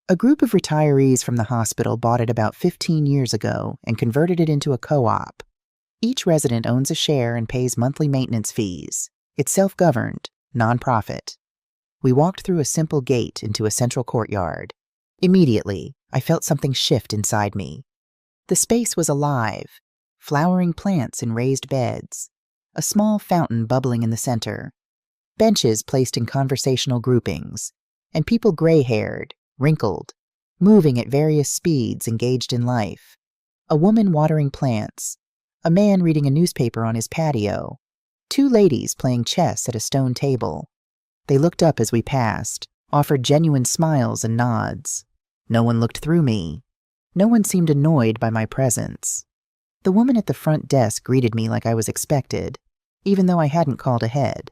A group of retirees from the hospital bought it about 15 years ago and converted it into a co-op. Each resident owns a share and pays monthly maintenance fees. It's self-governed, non-profit. We walked through a simple gate into a central courtyard. Immediately, I felt something shift inside me. The space was alive, flowering plants in raised beds, a small fountain bubbling in the center, benches placed in conversational groupings, and people gray-haired, wrinkled, moving at various speeds engaged in life. A woman watering plants, a man reading a newspaper on his patio, two ladies playing chess at a stone table. They looked up as we passed, offered genuine smiles and nods. No one looked through me. No one seemed annoyed by my presence. The woman at the front desk greeted me like I was expected, even though I hadn't called ahead.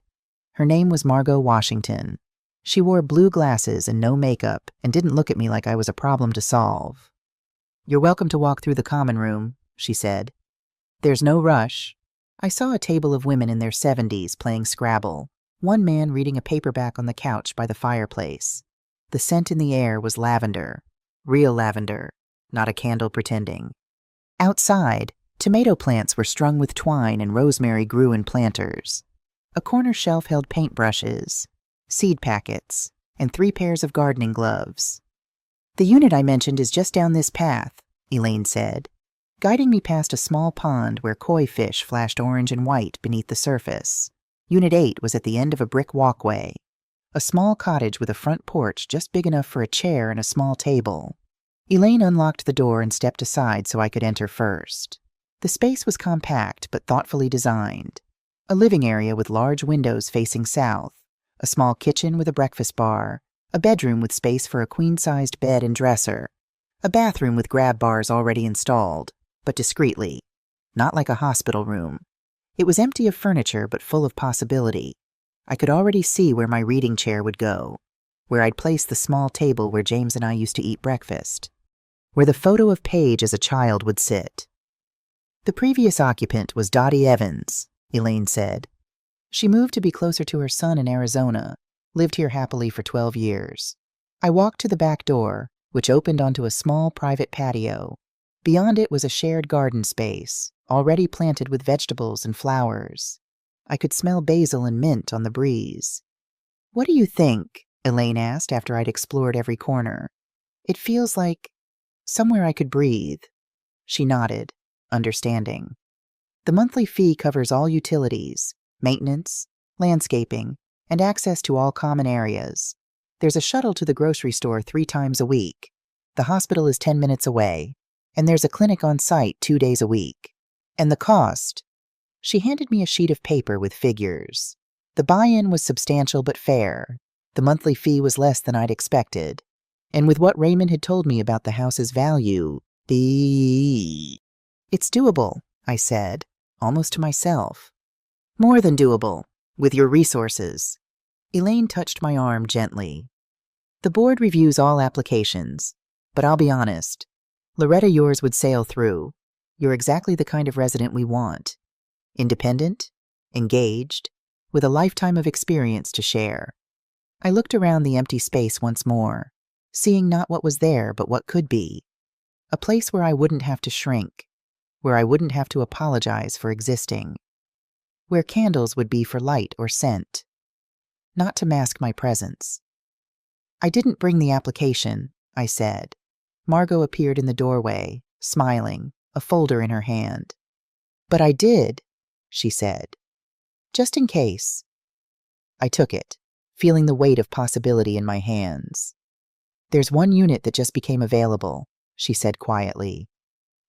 Her name was Margot Washington. She wore blue glasses and no makeup and didn't look at me like I was a problem to solve. "You're welcome to walk through the common room," she said. "There's no rush." I saw a table of women in their 70s playing Scrabble, one man reading a paperback on the couch by the fireplace. The scent in the air was lavender, real lavender, not a candle pretending. Outside, tomato plants were strung with twine and rosemary grew in planters. A corner shelf held paintbrushes, seed packets, and 3 pairs of gardening gloves. "The unit I mentioned is just down this path," Elaine said, guiding me past a small pond where koi fish flashed orange and white beneath the surface. Unit 8 was at the end of a brick walkway, a small cottage with a front porch just big enough for a chair and a small table. Elaine unlocked the door and stepped aside so I could enter first. The space was compact but thoughtfully designed. A living area with large windows facing south, a small kitchen with a breakfast bar, a bedroom with space for a queen-sized bed and dresser, a bathroom with grab bars already installed, but discreetly, not like a hospital room. It was empty of furniture but full of possibility. I could already see where my reading chair would go, where I'd place the small table where James and I used to eat breakfast, where the photo of Paige as a child would sit. "The previous occupant was Dottie Evans," Elaine said. "She moved to be closer to her son in Arizona, lived here happily for 12 years. I walked to the back door, which opened onto a small private patio. Beyond it was a shared garden space, already planted with vegetables and flowers. I could smell basil and mint on the breeze. "What do you think?" Elaine asked after I'd explored every corner. "It feels like somewhere I could breathe." She nodded, understanding. "The monthly fee covers all utilities, maintenance, landscaping, and access to all common areas. There's a shuttle to the grocery store 3 times a week. The hospital is 10 minutes away, and there's a clinic on site 2 days a week. And the cost..." She handed me a sheet of paper with figures. The buy-in was substantial but fair. The monthly fee was less than I'd expected. And with what Raymond had told me about the house's value, "It's doable," I said, almost to myself. "More than doable, with your resources." Elaine touched my arm gently. "The board reviews all applications, but I'll be honest. Loretta, yours would sail through. You're exactly the kind of resident we want. Independent, engaged, with a lifetime of experience to share." I looked around the empty space once more, seeing not what was there but what could be. A place where I wouldn't have to shrink, where I wouldn't have to apologize for existing, where candles would be for light or scent, not to mask my presence. "I didn't bring the application," I said. Margot appeared in the doorway, smiling, a folder in her hand. "But I did," she said. "Just in case." I took it, feeling the weight of possibility in my hands. "There's one unit that just became available," she said quietly.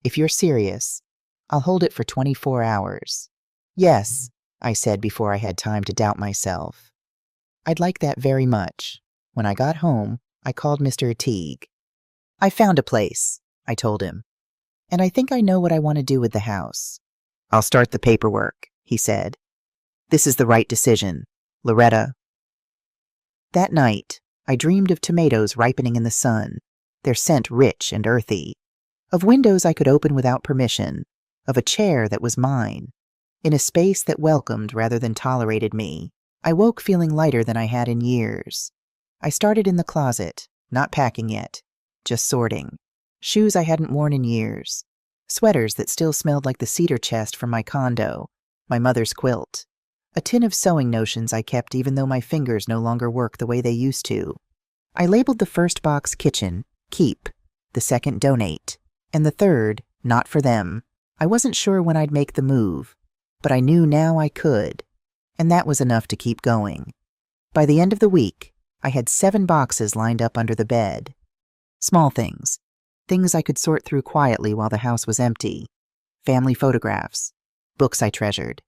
"If you're serious, I'll hold it for 24 hours. "Yes," I said before I had time to doubt myself. "I'd like that very much." When I got home, I called Mr. Teague. "I found a place," I told him, "and I think I know what I want to do with the house." "I'll start the paperwork," he said. "This is the right decision, Loretta." That night, I dreamed of tomatoes ripening in the sun, their scent rich and earthy, of windows I could open without permission, of a chair that was mine, in a space that welcomed rather than tolerated me. I woke feeling lighter than I had in years. I started in the closet, not packing yet, just sorting. Shoes I hadn't worn in years, sweaters that still smelled like the cedar chest from my condo, my mother's quilt, A tin of sewing notions I kept even though my fingers no longer work the way they used to. I labeled the first box kitchen, keep, the second donate, and the third not for them. I wasn't sure when I'd make the move, but I knew now I could, and that was enough to keep going. By the end of the week, I had 7 boxes lined up under the bed. Small things I could sort through quietly while the house was empty. Family photographs, books I treasured.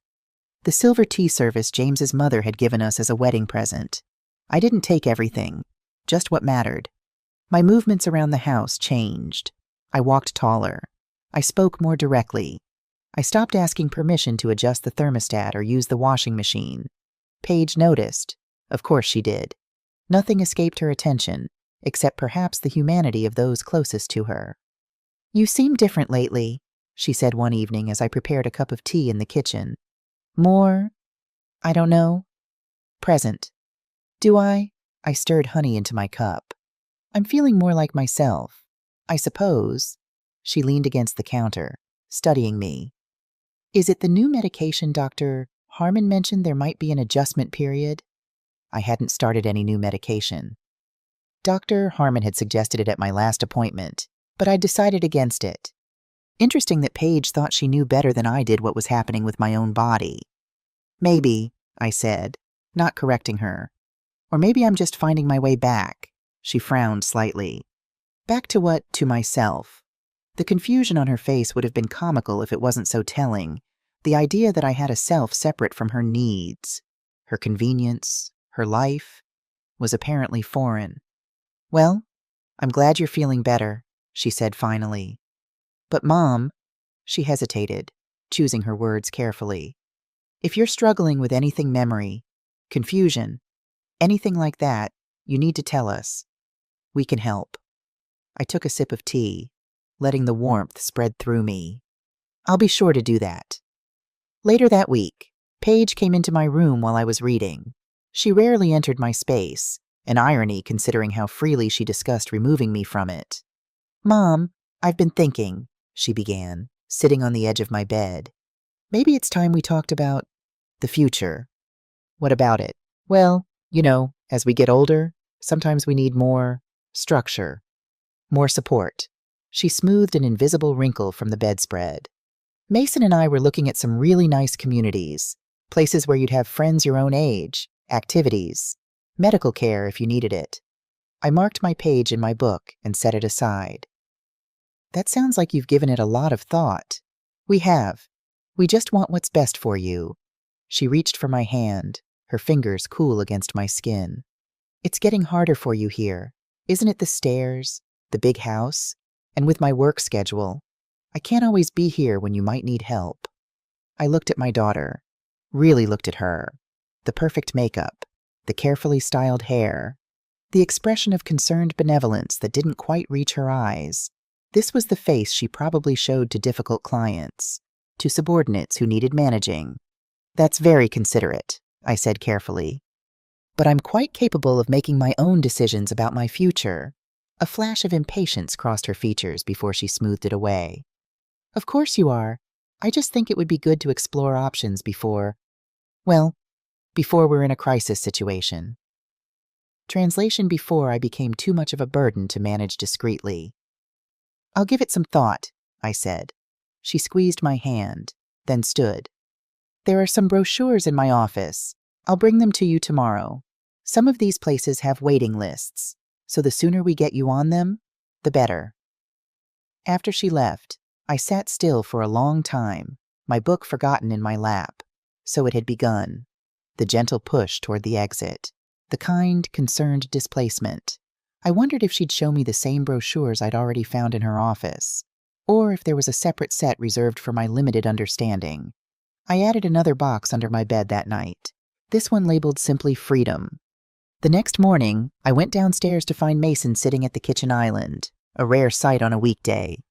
The silver tea service James's mother had given us as a wedding present. I didn't take everything, just what mattered. My movements around the house changed. I walked taller. I spoke more directly. I stopped asking permission to adjust the thermostat or use the washing machine. Paige noticed. Of course she did. Nothing escaped her attention, except perhaps the humanity of those closest to her. "You seem different lately," she said one evening as I prepared a cup of tea in the kitchen. "More, I don't know, present." "Do I?" I stirred honey into my cup. "I'm feeling more like myself, I suppose." She leaned against the counter, studying me. "Is it the new medication Dr. Harmon mentioned there might be an adjustment period?" I hadn't started any new medication. Dr. Harmon had suggested it at my last appointment, but I'd decided against it. Interesting that Paige thought she knew better than I did what was happening with my own body. "Maybe," I said, not correcting her. "Or maybe I'm just finding my way back." She frowned slightly. "Back to what? To myself." The confusion on her face would have been comical if it wasn't so telling. The idea that I had a self separate from her needs, her convenience, her life, was apparently foreign. "Well, I'm glad you're feeling better," she said finally. "But Mom," she hesitated, choosing her words carefully. "If you're struggling with anything memory, confusion, anything like that, you need to tell us. We can help." I took a sip of tea, letting the warmth spread through me. "I'll be sure to do that." Later that week, Paige came into my room while I was reading. She rarely entered my space, an irony considering how freely she discussed removing me from it. "Mom, I've been thinking," she began, sitting on the edge of my bed. "Maybe it's time we talked about the future." "What about it?" "Well, as we get older, sometimes we need more structure, more support." She smoothed an invisible wrinkle from the bedspread. "Mason and I were looking at some really nice communities, places where you'd have friends your own age, activities, medical care if you needed it." I marked my page in my book and set it aside. "That sounds like you've given it a lot of thought." "We have. We just want what's best for you." She reached for my hand, her fingers cool against my skin. "It's getting harder for you here. Isn't it the stairs, the big house, and with my work schedule? I can't always be here when you might need help." I looked at my daughter, really looked at her. The perfect makeup, the carefully styled hair, the expression of concerned benevolence that didn't quite reach her eyes. This was the face she probably showed to difficult clients, to subordinates who needed managing. "That's very considerate," I said carefully. "But I'm quite capable of making my own decisions about my future." A flash of impatience crossed her features before she smoothed it away. "Of course you are. I just think it would be good to explore options before we're in a crisis situation." Translation: before I became too much of a burden to manage discreetly. "I'll give it some thought," I said. She squeezed my hand, then stood. "There are some brochures in my office. I'll bring them to you tomorrow. Some of these places have waiting lists, so the sooner we get you on them, the better." After she left, I sat still for a long time, my book forgotten in my lap. So it had begun. The gentle push toward the exit. The kind, concerned displacement. I wondered if she'd show me the same brochures I'd already found in her office, or if there was a separate set reserved for my limited understanding. I added another box under my bed that night, this one labeled simply Freedom. The next morning, I went downstairs to find Mason sitting at the kitchen island, a rare sight on a weekday.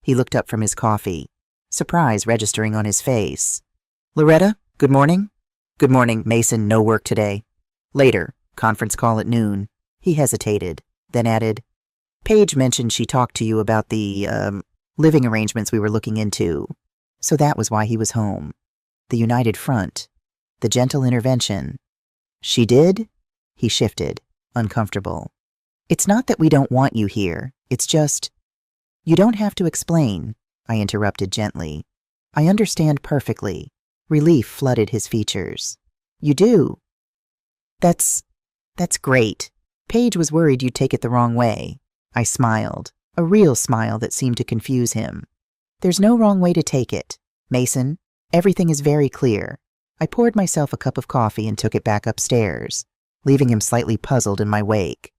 He looked up from his coffee, surprise registering on his face. "Loretta, good morning." "Good morning, Mason, no work today." "Later, conference call at noon." He hesitated, then added, "Paige mentioned she talked to you about the, living arrangements we were looking into." So that was why he was home. The United Front. The gentle intervention. She did? He shifted, uncomfortable. It's not that we don't want you here. It's just... You don't have to explain, I interrupted gently. I understand perfectly. Relief flooded his features. You do? That's great. Paige was worried you'd take it the wrong way. I smiled, a real smile that seemed to confuse him. There's no wrong way to take it. Mason, everything is very clear. I poured myself a cup of coffee and took it back upstairs, leaving him slightly puzzled in my wake.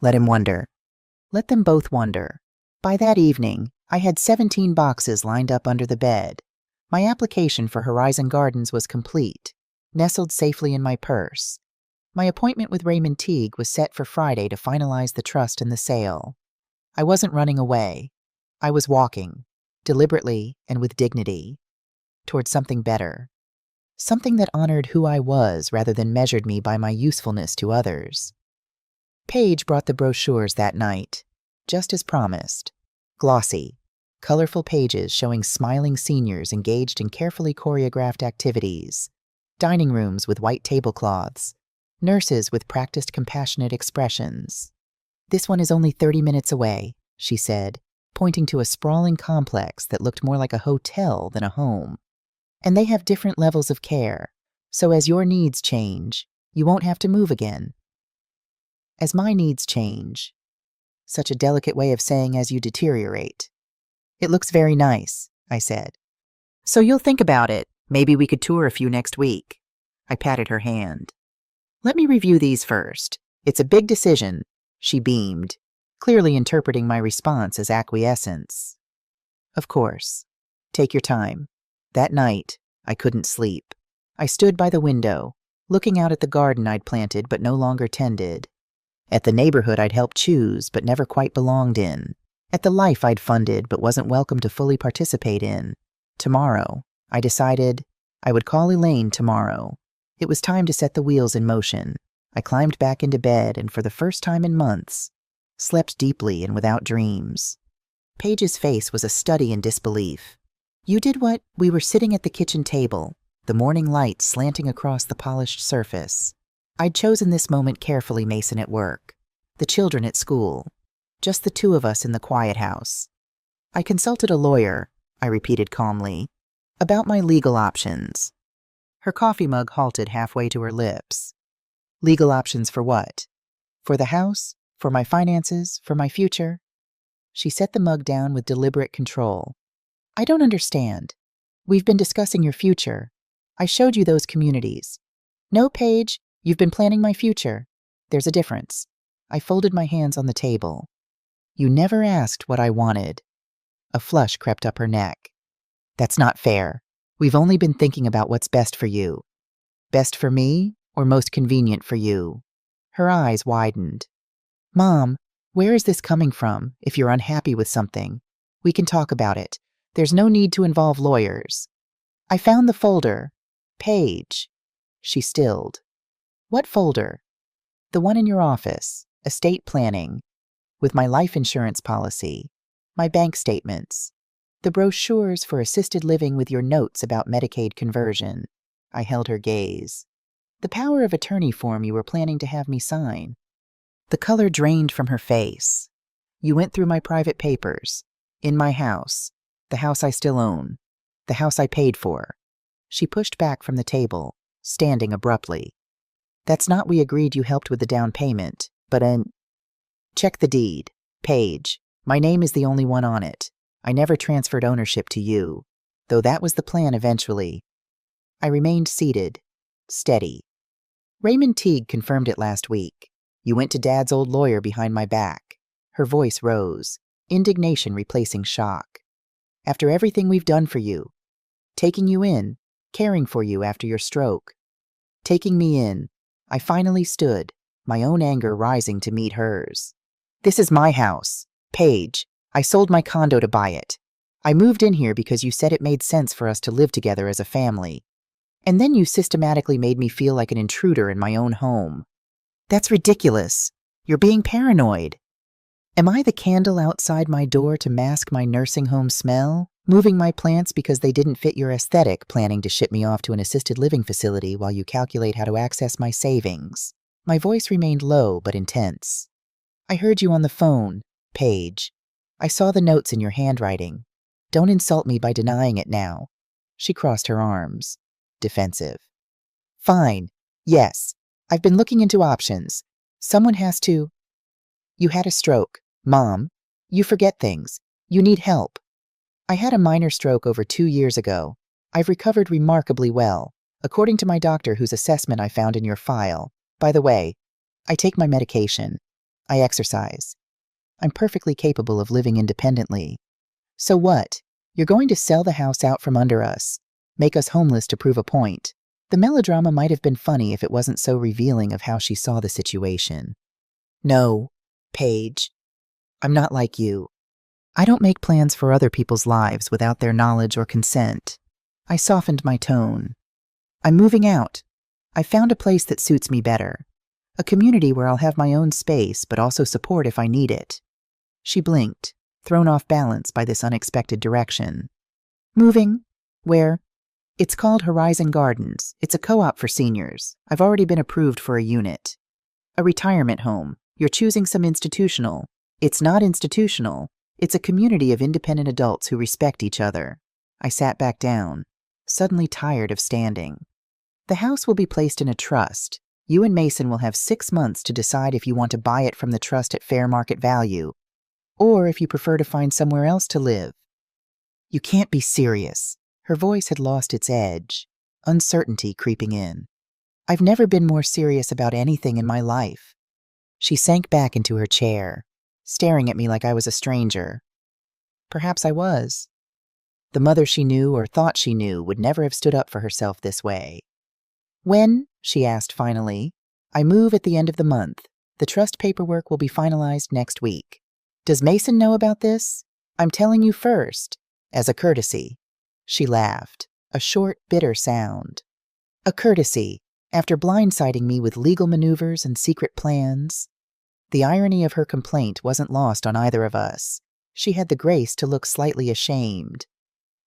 Let him wonder. Let them both wonder. By that evening, I had 17 boxes lined up under the bed. My application for Horizon Gardens was complete, nestled safely in my purse. My appointment with Raymond Teague was set for Friday to finalize the trust and the sale. I wasn't running away. I was walking, deliberately and with dignity, towards something better. Something that honored who I was rather than measured me by my usefulness to others. Paige brought the brochures that night, just as promised. Glossy, colorful pages showing smiling seniors engaged in carefully choreographed activities, dining rooms with white tablecloths, nurses with practiced compassionate expressions. This one is only 30 minutes away, she said, pointing to a sprawling complex that looked more like a hotel than a home. And they have different levels of care, so as your needs change, you won't have to move again. As my needs change. Such a delicate way of saying as you deteriorate. It looks very nice, I said. So you'll think about it. Maybe we could tour a few next week. I patted her hand. Let me review these first. It's a big decision, she beamed, clearly interpreting my response as acquiescence. Of course. Take your time. That night, I couldn't sleep. I stood by the window, looking out at the garden I'd planted but no longer tended. At the neighborhood I'd helped choose but never quite belonged in. At the life I'd funded but wasn't welcome to fully participate in. Tomorrow, I decided I would call Elaine tomorrow. It was time to set the wheels in motion. I climbed back into bed and for the first time in months, slept deeply and without dreams. Paige's face was a study in disbelief. You did what? We were sitting at the kitchen table, the morning light slanting across the polished surface. I'd chosen this moment carefully, Mason at work, the children at school, just the two of us in the quiet house. I consulted a lawyer, I repeated calmly, about my legal options. Her coffee mug halted halfway to her lips. Legal options for what? For the house? For my finances? For my future? She set the mug down with deliberate control. I don't understand. We've been discussing your future. I showed you those communities. No, Paige, you've been planning my future. There's a difference. I folded my hands on the table. You never asked what I wanted. A flush crept up her neck. That's not fair. We've only been thinking about what's best for you. Best for me or most convenient for you? Her eyes widened. Mom, where is this coming from if you're unhappy with something? We can talk about it. There's no need to involve lawyers. I found the folder. Paige. She stilled. What folder? The one in your office. Estate planning. With my life insurance policy. My bank statements. The brochures for assisted living with your notes about Medicaid conversion. I held her gaze. The power of attorney form you were planning to have me sign. The color drained from her face. You went through my private papers. In my house. The house I still own. The house I paid for. She pushed back from the table, standing abruptly. That's not we agreed you helped with the down payment, but check the deed. Paige. My name is the only one on it. I never transferred ownership to you, though that was the plan eventually. I remained seated, steady. Raymond Teague confirmed it last week. You went to Dad's old lawyer behind my back. Her voice rose, indignation replacing shock. After everything we've done for you, taking you in, caring for you after your stroke, taking me in, I finally stood, my own anger rising to meet hers. This is my house. Paige, I sold my condo to buy it. I moved in here because you said it made sense for us to live together as a family. And then you systematically made me feel like an intruder in my own home. That's ridiculous. You're being paranoid. Am I the candle outside my door to mask my nursing home smell, Moving my plants because they didn't fit your aesthetic, planning to ship me off to an assisted living facility while you calculate how to access my savings. My voice remained low but intense. I heard you on the phone, Paige. I saw the notes in your handwriting. Don't insult me by denying it now. She crossed her arms, defensive. Fine. Yes. I've been looking into options. Someone has to. You had a stroke. Mom. You forget things. You need help. I had a minor stroke over 2 years ago. I've recovered remarkably well, according to my doctor whose assessment I found in your file. By the way, I take my medication. I exercise. I'm perfectly capable of living independently. So what? You're going to sell the house out from under us, make us homeless to prove a point. The melodrama might have been funny if it wasn't so revealing of how she saw the situation. No, Paige. I'm not like you. I don't make plans for other people's lives without their knowledge or consent. I softened my tone. I'm moving out. I found a place that suits me better. A community where I'll have my own space, but also support if I need it. She blinked, thrown off balance by this unexpected direction. Moving? Where? It's called Horizon Gardens. It's a co-op for seniors. I've already been approved for a unit. A retirement home. You're choosing some institutional. It's not institutional. It's a community of independent adults who respect each other. I sat back down, suddenly tired of standing. The house will be placed in a trust. You and Mason will have 6 months to decide if you want to buy it from the trust at fair market value, or if you prefer to find somewhere else to live. You can't be serious. Her voice had lost its edge, uncertainty creeping in. I've never been more serious about anything in my life. She sank back into her chair, staring at me like I was a stranger. Perhaps I was. The mother she knew or thought she knew would never have stood up for herself this way. When? She asked finally. I move at the end of the month. The trust paperwork will be finalized next week. Does Mason know about this? I'm telling you first, as a courtesy. She laughed, a short, bitter sound. A courtesy, after blindsiding me with legal maneuvers and secret plans. The irony of her complaint wasn't lost on either of us. She had the grace to look slightly ashamed.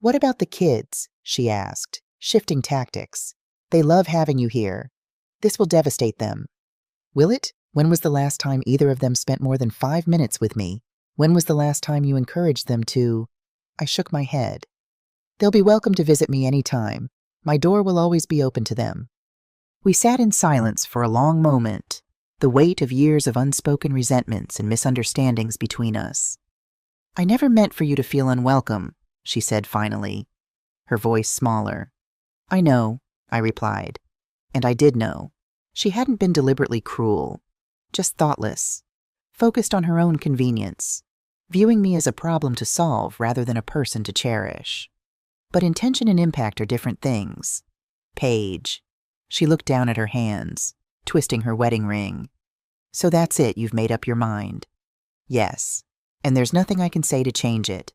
What about the kids? She asked, shifting tactics. They love having you here. This will devastate them. Will it? When was the last time either of them spent more than 5 minutes with me? When was the last time you encouraged them to? I shook my head. They'll be welcome to visit me any time. My door will always be open to them. We sat in silence for a long moment, the weight of years of unspoken resentments and misunderstandings between us. I never meant for you to feel unwelcome, she said finally, her voice smaller. I know, I replied. And I did know. She hadn't been deliberately cruel, just thoughtless, focused on her own convenience, viewing me as a problem to solve rather than a person to cherish. But intention and impact are different things. Paige. She looked down at her hands, twisting her wedding ring. So that's it, you've made up your mind. Yes, and there's nothing I can say to change it.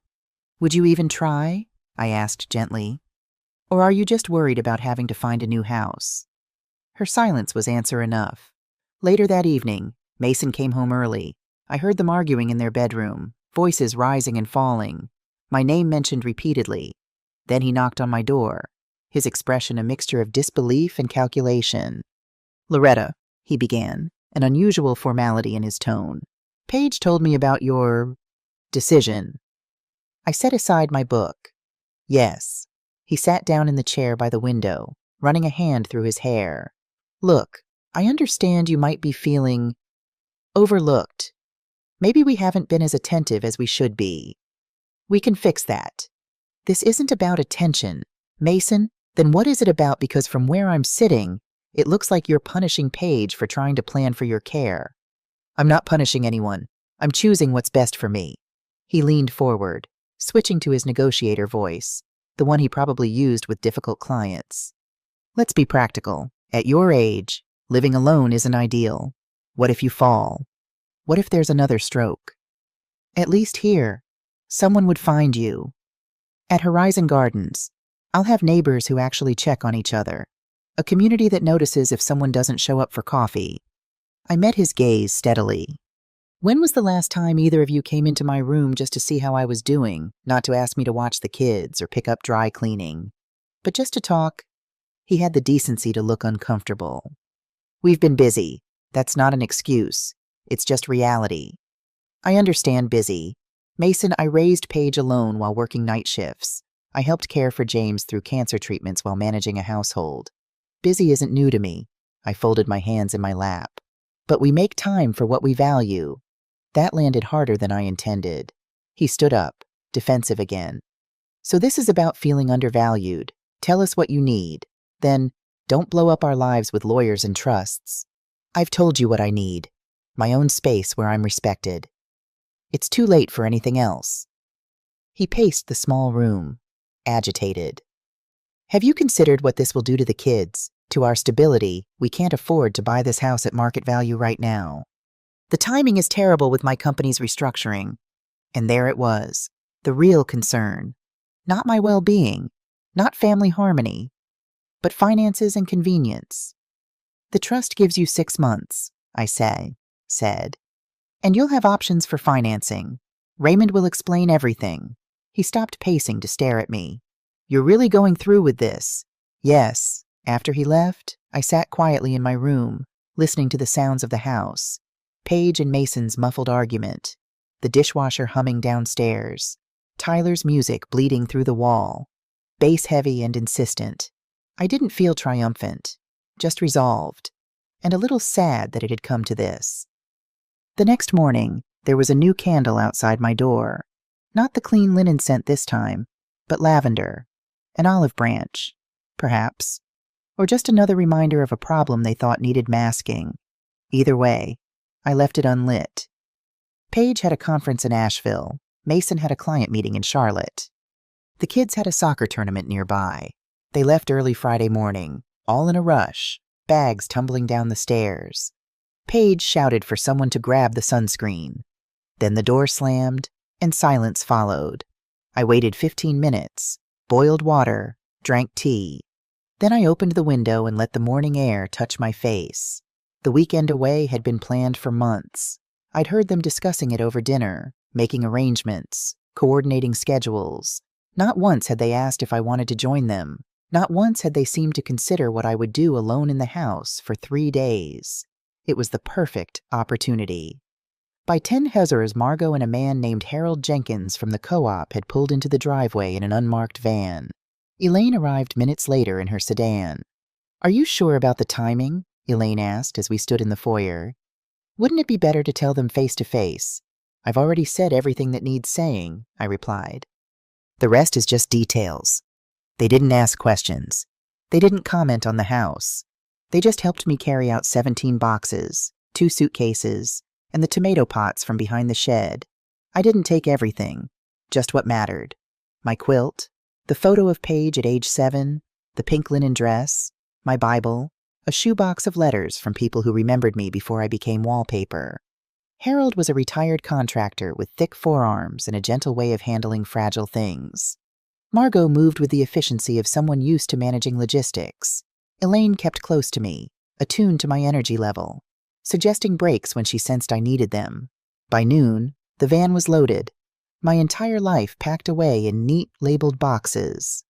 Would you even try? I asked gently. Or are you just worried about having to find a new house? Her silence was answer enough. Later that evening, Mason came home early. I heard them arguing in their bedroom, voices rising and falling, my name mentioned repeatedly. Then he knocked on my door, his expression a mixture of disbelief and calculation. Loretta, he began, an unusual formality in his tone. Paige told me about your decision. I set aside my book. Yes. He sat down in the chair by the window, running a hand through his hair. Look, I understand you might be feeling overlooked. Maybe we haven't been as attentive as we should be. We can fix that. This isn't about attention. Mason, then what is it about? Because from where I'm sitting, it looks like you're punishing Paige for trying to plan for your care. I'm not punishing anyone. I'm choosing what's best for me. He leaned forward, switching to his negotiator voice, the one he probably used with difficult clients. Let's be practical. At your age, living alone isn't ideal. What if you fall? What if there's another stroke? At least here, someone would find you. At Horizon Gardens, I'll have neighbors who actually check on each other. A community that notices if someone doesn't show up for coffee. I met his gaze steadily. When was the last time either of you came into my room just to see how I was doing, not to ask me to watch the kids or pick up dry cleaning, but just to talk? He had the decency to look uncomfortable. We've been busy. That's not an excuse. It's just reality. I understand busy. Mason, I raised Paige alone while working night shifts. I helped care for James through cancer treatments while managing a household. Busy isn't new to me. I folded my hands in my lap. But we make time for what we value. That landed harder than I intended. He stood up, defensive again. So this is about feeling undervalued. Tell us what you need. Then, don't blow up our lives with lawyers and trusts. I've told you what I need. My own space where I'm respected. It's too late for anything else. He paced the small room, agitated. Have you considered what this will do to the kids, to our stability? We can't afford to buy this house at market value right now. The timing is terrible with my company's restructuring. And there it was, the real concern. Not my well-being, not family harmony, but finances and convenience. The trust gives you 6 months, I said, and you'll have options for financing. Raymond will explain everything. He stopped pacing to stare at me. You're really going through with this? Yes. After he left, I sat quietly in my room, listening to the sounds of the house. Paige and Mason's muffled argument, the dishwasher humming downstairs, Tyler's music bleeding through the wall, bass-heavy and insistent. I didn't feel triumphant, just resolved, and a little sad that it had come to this. The next morning, there was a new candle outside my door. Not the clean linen scent this time, but lavender, an olive branch, perhaps, or just another reminder of a problem they thought needed masking. Either way, I left it unlit. Paige had a conference in Asheville. Mason had a client meeting in Charlotte. The kids had a soccer tournament nearby. They left early Friday morning, all in a rush, bags tumbling down the stairs. Paige shouted for someone to grab the sunscreen. Then the door slammed, and silence followed. I waited 15 minutes, boiled water, drank tea. Then I opened the window and let the morning air touch my face. The weekend away had been planned for months. I'd heard them discussing it over dinner, making arrangements, coordinating schedules. Not once had they asked if I wanted to join them. Not once had they seemed to consider what I would do alone in the house for 3 days. It was the perfect opportunity. By 10 Hezers, Margot and a man named Harold Jenkins from the co-op had pulled into the driveway in an unmarked van. Elaine arrived minutes later in her sedan. Are you sure about the timing? Elaine asked as we stood in the foyer. Wouldn't it be better to tell them face to face? I've already said everything that needs saying, I replied. The rest is just details. They didn't ask questions. They didn't comment on the house. They just helped me carry out 17 boxes, 2 suitcases, and the tomato pots from behind the shed. I didn't take everything, just what mattered. My quilt, the photo of Paige at age 7, the pink linen dress, my Bible, a shoebox of letters from people who remembered me before I became wallpaper. Harold was a retired contractor with thick forearms and a gentle way of handling fragile things. Margot moved with the efficiency of someone used to managing logistics. Elaine kept close to me, attuned to my energy level, suggesting breaks when she sensed I needed them. By noon, the van was loaded, my entire life packed away in neat, labeled boxes.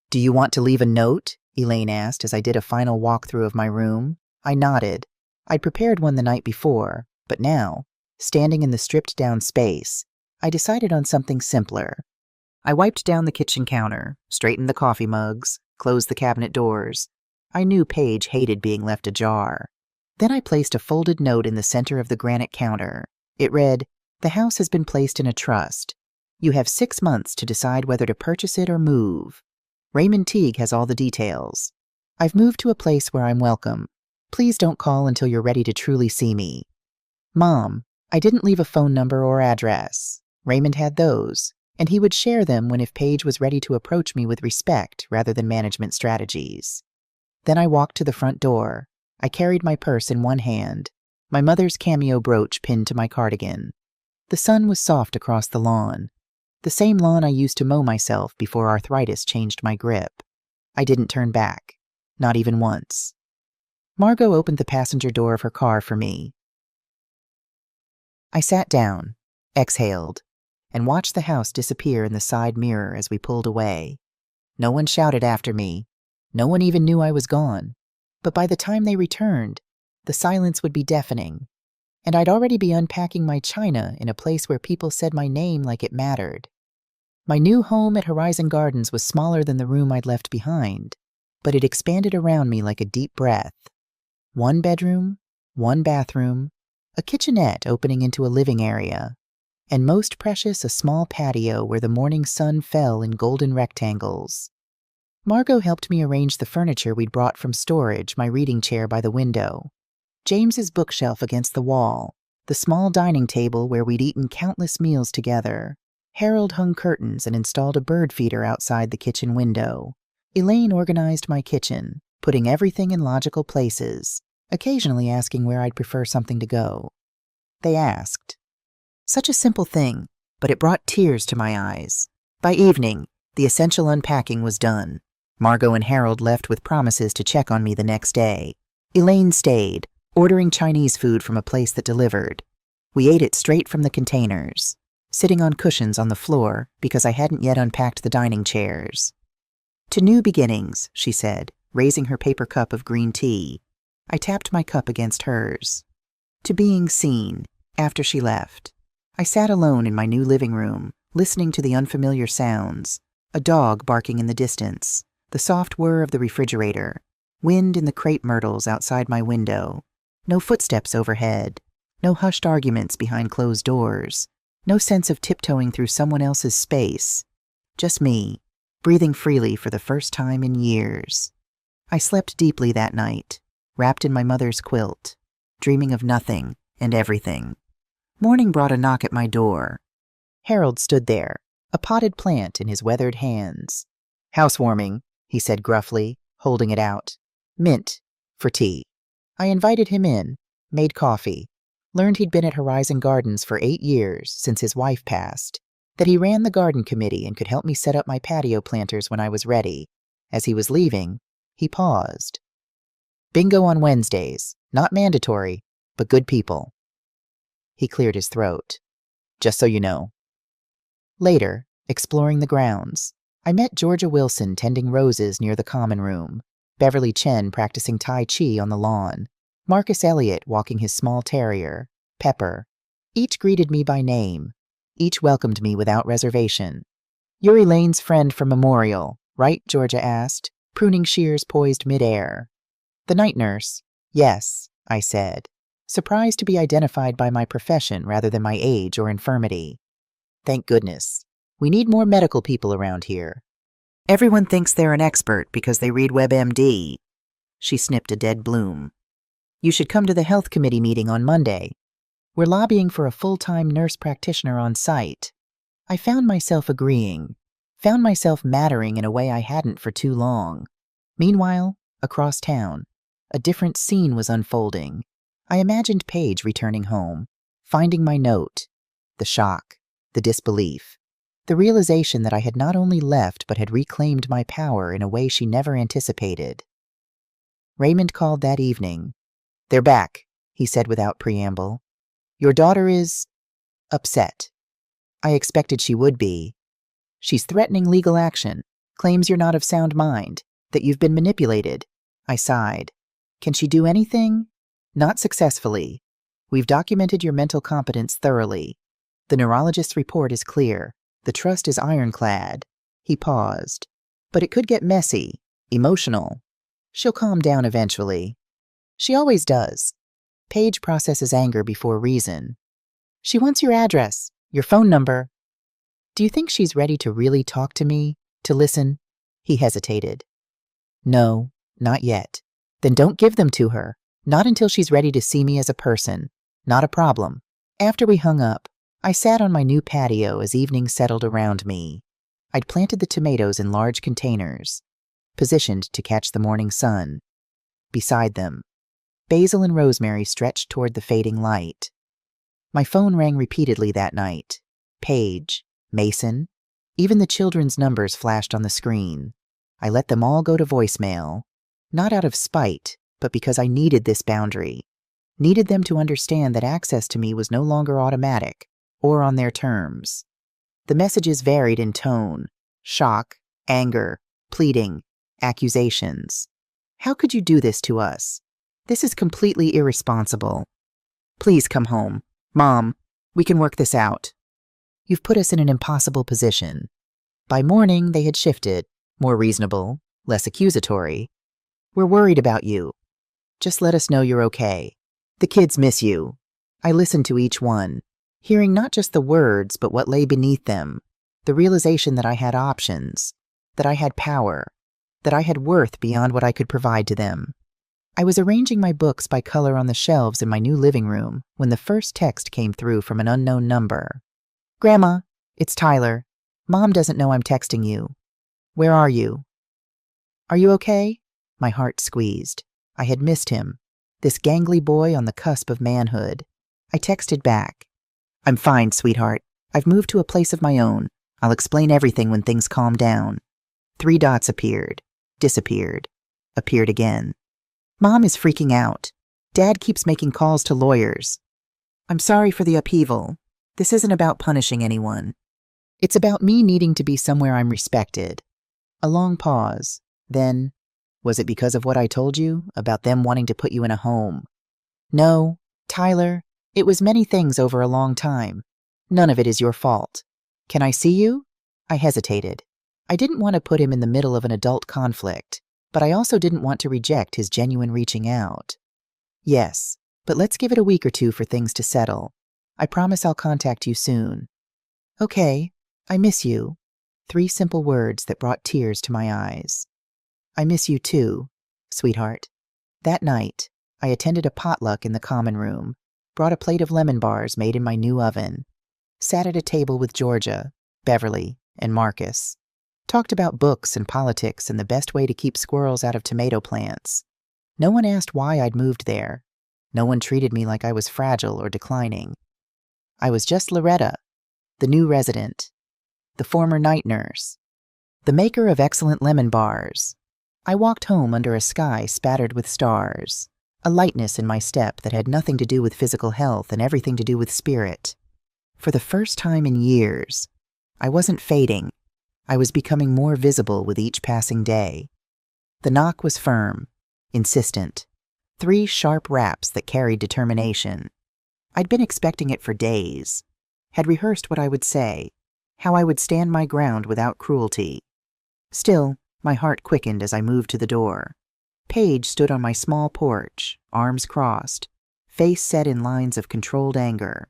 Do you want to leave a note? Elaine asked as I did a final walkthrough of my room. I nodded. I'd prepared one the night before, but now, standing in the stripped-down space, I decided on something simpler. I wiped down the kitchen counter, straightened the coffee mugs, closed the cabinet doors. I knew Paige hated being left ajar. Then I placed a folded note in the center of the granite counter. It read, "The house has been placed in a trust. You have 6 months to decide whether to purchase it or move. Raymond Teague has all the details. I've moved to a place where I'm welcome. Please don't call until you're ready to truly see me. Mom, I didn't leave a phone number or address. Raymond had those, and he would share them if Paige was ready to approach me with respect rather than management strategies." Then I walked to the front door. I carried my purse in one hand, my mother's cameo brooch pinned to my cardigan. The sun was soft across the lawn. The same lawn I used to mow myself before arthritis changed my grip. I didn't turn back, not even once. Margot opened the passenger door of her car for me. I sat down, exhaled, and watched the house disappear in the side mirror as we pulled away. No one shouted after me. No one even knew I was gone. But by the time they returned, the silence would be deafening, and I'd already be unpacking my china in a place where people said my name like it mattered. My new home at Horizon Gardens was smaller than the room I'd left behind, but it expanded around me like a deep breath. 1 bedroom, 1 bathroom, a kitchenette opening into a living area, and most precious, a small patio where the morning sun fell in golden rectangles. Margot helped me arrange the furniture we'd brought from storage, my reading chair by the window, James's bookshelf against the wall, the small dining table where we'd eaten countless meals together. Harold hung curtains and installed a bird feeder outside the kitchen window. Elaine organized my kitchen, putting everything in logical places, occasionally asking where I'd prefer something to go. They asked. Such a simple thing, but it brought tears to my eyes. By evening, the essential unpacking was done. Margot and Harold left with promises to check on me the next day. Elaine stayed, ordering Chinese food from a place that delivered. We ate it straight from the containers, sitting on cushions on the floor because I hadn't yet unpacked the dining chairs. To new beginnings, she said, raising her paper cup of green tea. I tapped my cup against hers. To being seen, after she left. I sat alone in my new living room, listening to the unfamiliar sounds, a dog barking in the distance, the soft whir of the refrigerator, wind in the crepe myrtles outside my window, no footsteps overhead, no hushed arguments behind closed doors, no sense of tiptoeing through someone else's space, just me, breathing freely for the first time in years. I slept deeply that night, wrapped in my mother's quilt, dreaming of nothing and everything. Morning brought a knock at my door. Harold stood there, a potted plant in his weathered hands. "Housewarming," he said gruffly, holding it out. "Mint, for tea." I invited him in, made coffee, learned he'd been at Horizon Gardens for 8 years since his wife passed, that he ran the garden committee and could help me set up my patio planters when I was ready. As he was leaving, he paused. "Bingo on Wednesdays, not mandatory, but good people." He cleared his throat. "Just so you know." Later, exploring the grounds, I met Georgia Wilson tending roses near the common room, Beverly Chen practicing Tai Chi on the lawn, Marcus Elliott walking his small terrier, Pepper. Each greeted me by name. Each welcomed me without reservation. "You're Elaine's friend from Memorial, right?" Georgia asked, pruning shears poised midair. "The night nurse?" "Yes," I said, surprised to be identified by my profession rather than my age or infirmity. "Thank goodness. We need more medical people around here. Everyone thinks they're an expert because they read WebMD." She snipped a dead bloom. "You should come to the health committee meeting on Monday. We're lobbying for a full-time nurse practitioner on site." I found myself agreeing, found myself mattering in a way I hadn't for too long. Meanwhile, across town, a different scene was unfolding. I imagined Paige returning home, finding my note. The shock, the disbelief, the realization that I had not only left but had reclaimed my power in a way she never anticipated. Raymond called that evening. "They're back," he said without preamble. "Your daughter is upset." I expected she would be. "She's threatening legal action, claims you're not of sound mind, that you've been manipulated." I sighed. "Can she do anything?" "Not successfully. We've documented your mental competence thoroughly. The neurologist's report is clear. The trust is ironclad." He paused. "But it could get messy, emotional. She'll calm down eventually. She always does." Paige processes anger before reason. "She wants your address, your phone number." "Do you think she's ready to really talk to me, to listen?" He hesitated. "No, not yet." "Then don't give them to her. Not until she's ready to see me as a person, not a problem." After we hung up, I sat on my new patio as evening settled around me. I'd planted the tomatoes in large containers, positioned to catch the morning sun. Beside them, basil and rosemary stretched toward the fading light. My phone rang repeatedly that night. Paige, Mason, even the children's numbers flashed on the screen. I let them all go to voicemail, not out of spite, but because I needed this boundary. Needed them to understand that access to me was no longer automatic or on their terms. The messages varied in tone: shock, anger, pleading, accusations. How could you do this to us? This is completely irresponsible. Please come home. Mom, we can work this out. You've put us in an impossible position. By morning, they had shifted, more reasonable, less accusatory. We're worried about you. Just let us know you're okay. The kids miss you. I listened to each one, hearing not just the words, but what lay beneath them, the realization that I had options, that I had power, that I had worth beyond what I could provide to them. I was arranging my books by color on the shelves in my new living room when the first text came through from an unknown number. Grandma, it's Tyler. Mom doesn't know I'm texting you. Where are you? Are you okay? My heart squeezed. I had missed him, this gangly boy on the cusp of manhood. I texted back. I'm fine, sweetheart. I've moved to a place of my own. I'll explain everything when things calm down. 3 dots appeared, disappeared, appeared again. Mom is freaking out. Dad keeps making calls to lawyers. I'm sorry for the upheaval. This isn't about punishing anyone. It's about me needing to be somewhere I'm respected. A long pause. Then, was it because of what I told you about them wanting to put you in a home? No, Tyler, it was many things over a long time. None of it is your fault. Can I see you? I hesitated. I didn't want to put him in the middle of an adult conflict, but I also didn't want to reject his genuine reaching out. Yes, but let's give it a week or 2 for things to settle. I promise I'll contact you soon. Okay, I miss you. 3 simple words that brought tears to my eyes. I miss you too, sweetheart. That night, I attended a potluck in the common room, brought a plate of lemon bars made in my new oven, sat at a table with Georgia, Beverly, and Marcus, talked about books and politics and the best way to keep squirrels out of tomato plants. No one asked why I'd moved there. No one treated me like I was fragile or declining. I was just Loretta, the new resident, the former night nurse, the maker of excellent lemon bars. I walked home under a sky spattered with stars, a lightness in my step that had nothing to do with physical health and everything to do with spirit. For the first time in years, I wasn't fading. I was becoming more visible with each passing day. The knock was firm, insistent. 3 sharp raps that carried determination. I'd been expecting it for days, had rehearsed what I would say, how I would stand my ground without cruelty. Still, my heart quickened as I moved to the door. Paige stood on my small porch, arms crossed, face set in lines of controlled anger.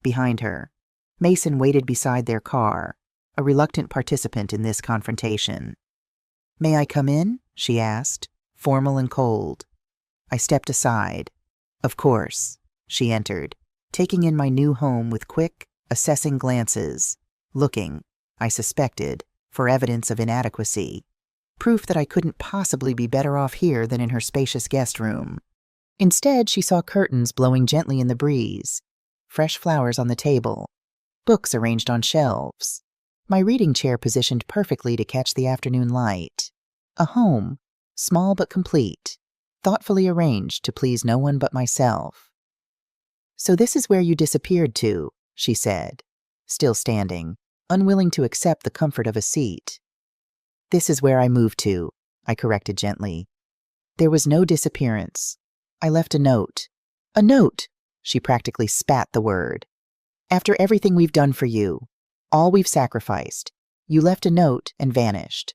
Behind her, Mason waited beside their car, a reluctant participant in this confrontation. May I come in? She asked, formal and cold. I stepped aside. Of course. She entered, taking in my new home with quick, assessing glances, looking, I suspected, for evidence of inadequacy, proof that I couldn't possibly be better off here than in her spacious guest room. Instead, she saw curtains blowing gently in the breeze, fresh flowers on the table, books arranged on shelves, my reading chair positioned perfectly to catch the afternoon light. A home, small but complete, thoughtfully arranged to please no one but myself. So this is where you disappeared to, she said, still standing, unwilling to accept the comfort of a seat. This is where I moved to, I corrected gently. There was no disappearance. I left a note. A note! She practically spat the word. After everything we've done for you, all we've sacrificed, you left a note and vanished.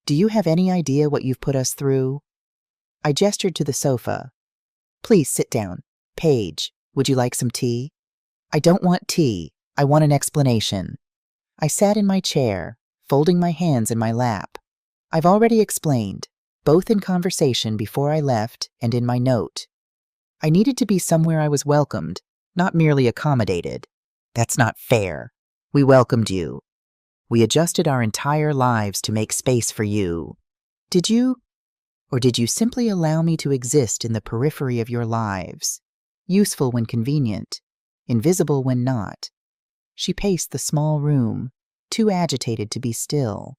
Do you have any idea what you've put us through? I gestured to the sofa. Please sit down. Paige, would you like some tea? I don't want tea. I want an explanation. I sat in my chair, folding my hands in my lap. I've already explained, both in conversation before I left and in my note. I needed to be somewhere I was welcomed, not merely accommodated. That's not fair. We welcomed you. We adjusted our entire lives to make space for you. Did you? Or did you simply allow me to exist in the periphery of your lives, useful when convenient, invisible when not? She paced the small room, too agitated to be still.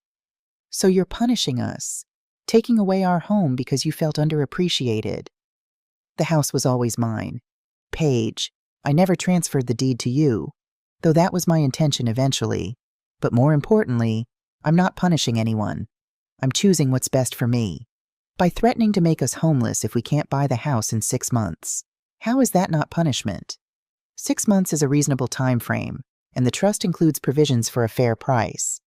So you're punishing us, taking away our home because you felt underappreciated. The house was always mine. Paige, I never transferred the deed to you, though that was my intention eventually. But more importantly, I'm not punishing anyone. I'm choosing what's best for me. By threatening to make us homeless if we can't buy the house in 6 months. How is that not punishment? 6 months is a reasonable time frame, and the trust includes provisions for a fair price.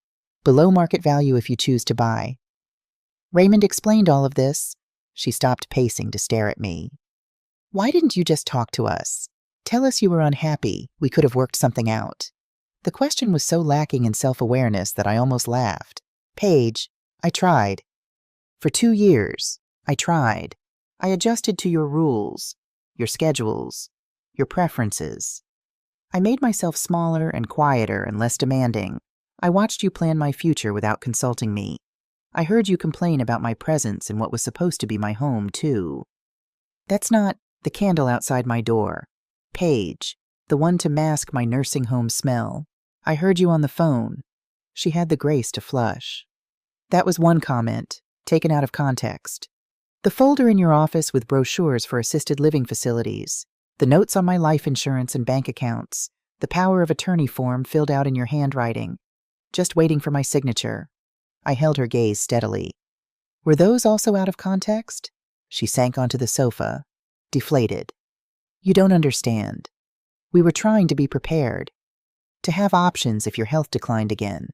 Below market value if you choose to buy. Raymond explained all of this. She stopped pacing to stare at me. Why didn't you just talk to us? Tell us you were unhappy. We could have worked something out. The question was so lacking in self-awareness that I almost laughed. Paige, I tried. For 2 years, I tried. I adjusted to your rules, your schedules, your preferences. I made myself smaller and quieter and less demanding. I watched you plan my future without consulting me. I heard you complain about my presence in what was supposed to be my home, too. That's not the candle outside my door. Paige, the one to mask my nursing home smell. I heard you on the phone. She had the grace to flush. That was one comment, taken out of context. The folder in your office with brochures for assisted living facilities, the notes on my life insurance and bank accounts, the power of attorney form filled out in your handwriting, just waiting for my signature. I held her gaze steadily. Were those also out of context? She sank onto the sofa, deflated. You don't understand. We were trying to be prepared, to have options if your health declined again,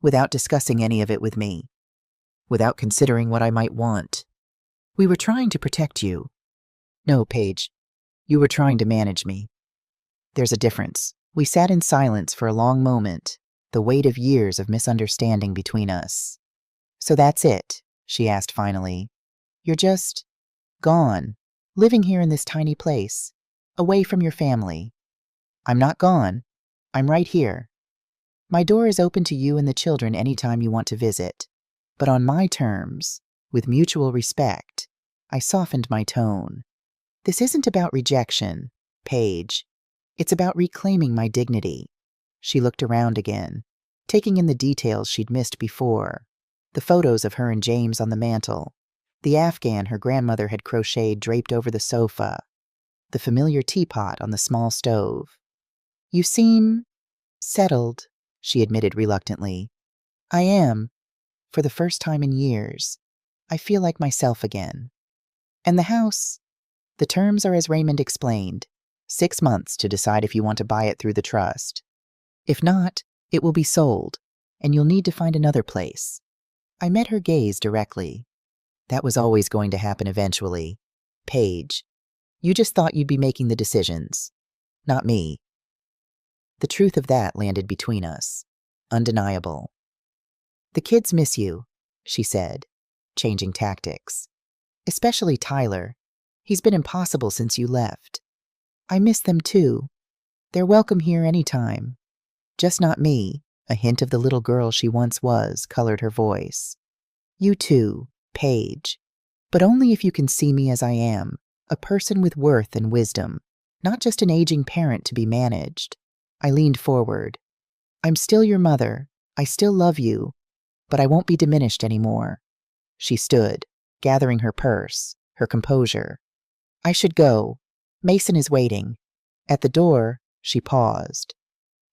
without discussing any of it with me, without considering what I might want. We were trying to protect you. No, Paige, you were trying to manage me. There's a difference. We sat in silence for a long moment, the weight of years of misunderstanding between us. So that's it, she asked finally. You're just gone, living here in this tiny place, away from your family. I'm not gone. I'm right here. My door is open to you and the children anytime you want to visit, but on my terms, with mutual respect. I softened my tone. This isn't about rejection, Paige. It's about reclaiming my dignity. She looked around again, taking in the details she'd missed before. The photos of her and James on the mantel, the Afghan her grandmother had crocheted draped over the sofa, the familiar teapot on the small stove. You seem settled, she admitted reluctantly. I am. For the first time in years, I feel like myself again. And the house? The terms are as Raymond explained. 6 months to decide if you want to buy it through the trust. If not, it will be sold, and you'll need to find another place. I met her gaze directly. That was always going to happen eventually. Paige, you just thought you'd be making the decisions. Not me. The truth of that landed between us. Undeniable. The kids miss you, she said, changing tactics. Especially Tyler. He's been impossible since you left. I miss them too. They're welcome here anytime. Just not me. A hint of the little girl she once was colored her voice. You too, Paige. But only if you can see me as I am, a person with worth and wisdom, not just an aging parent to be managed. I leaned forward. I'm still your mother. I still love you, but I won't be diminished anymore. She stood, gathering her purse, her composure. I should go. Mason is waiting. At the door, she paused.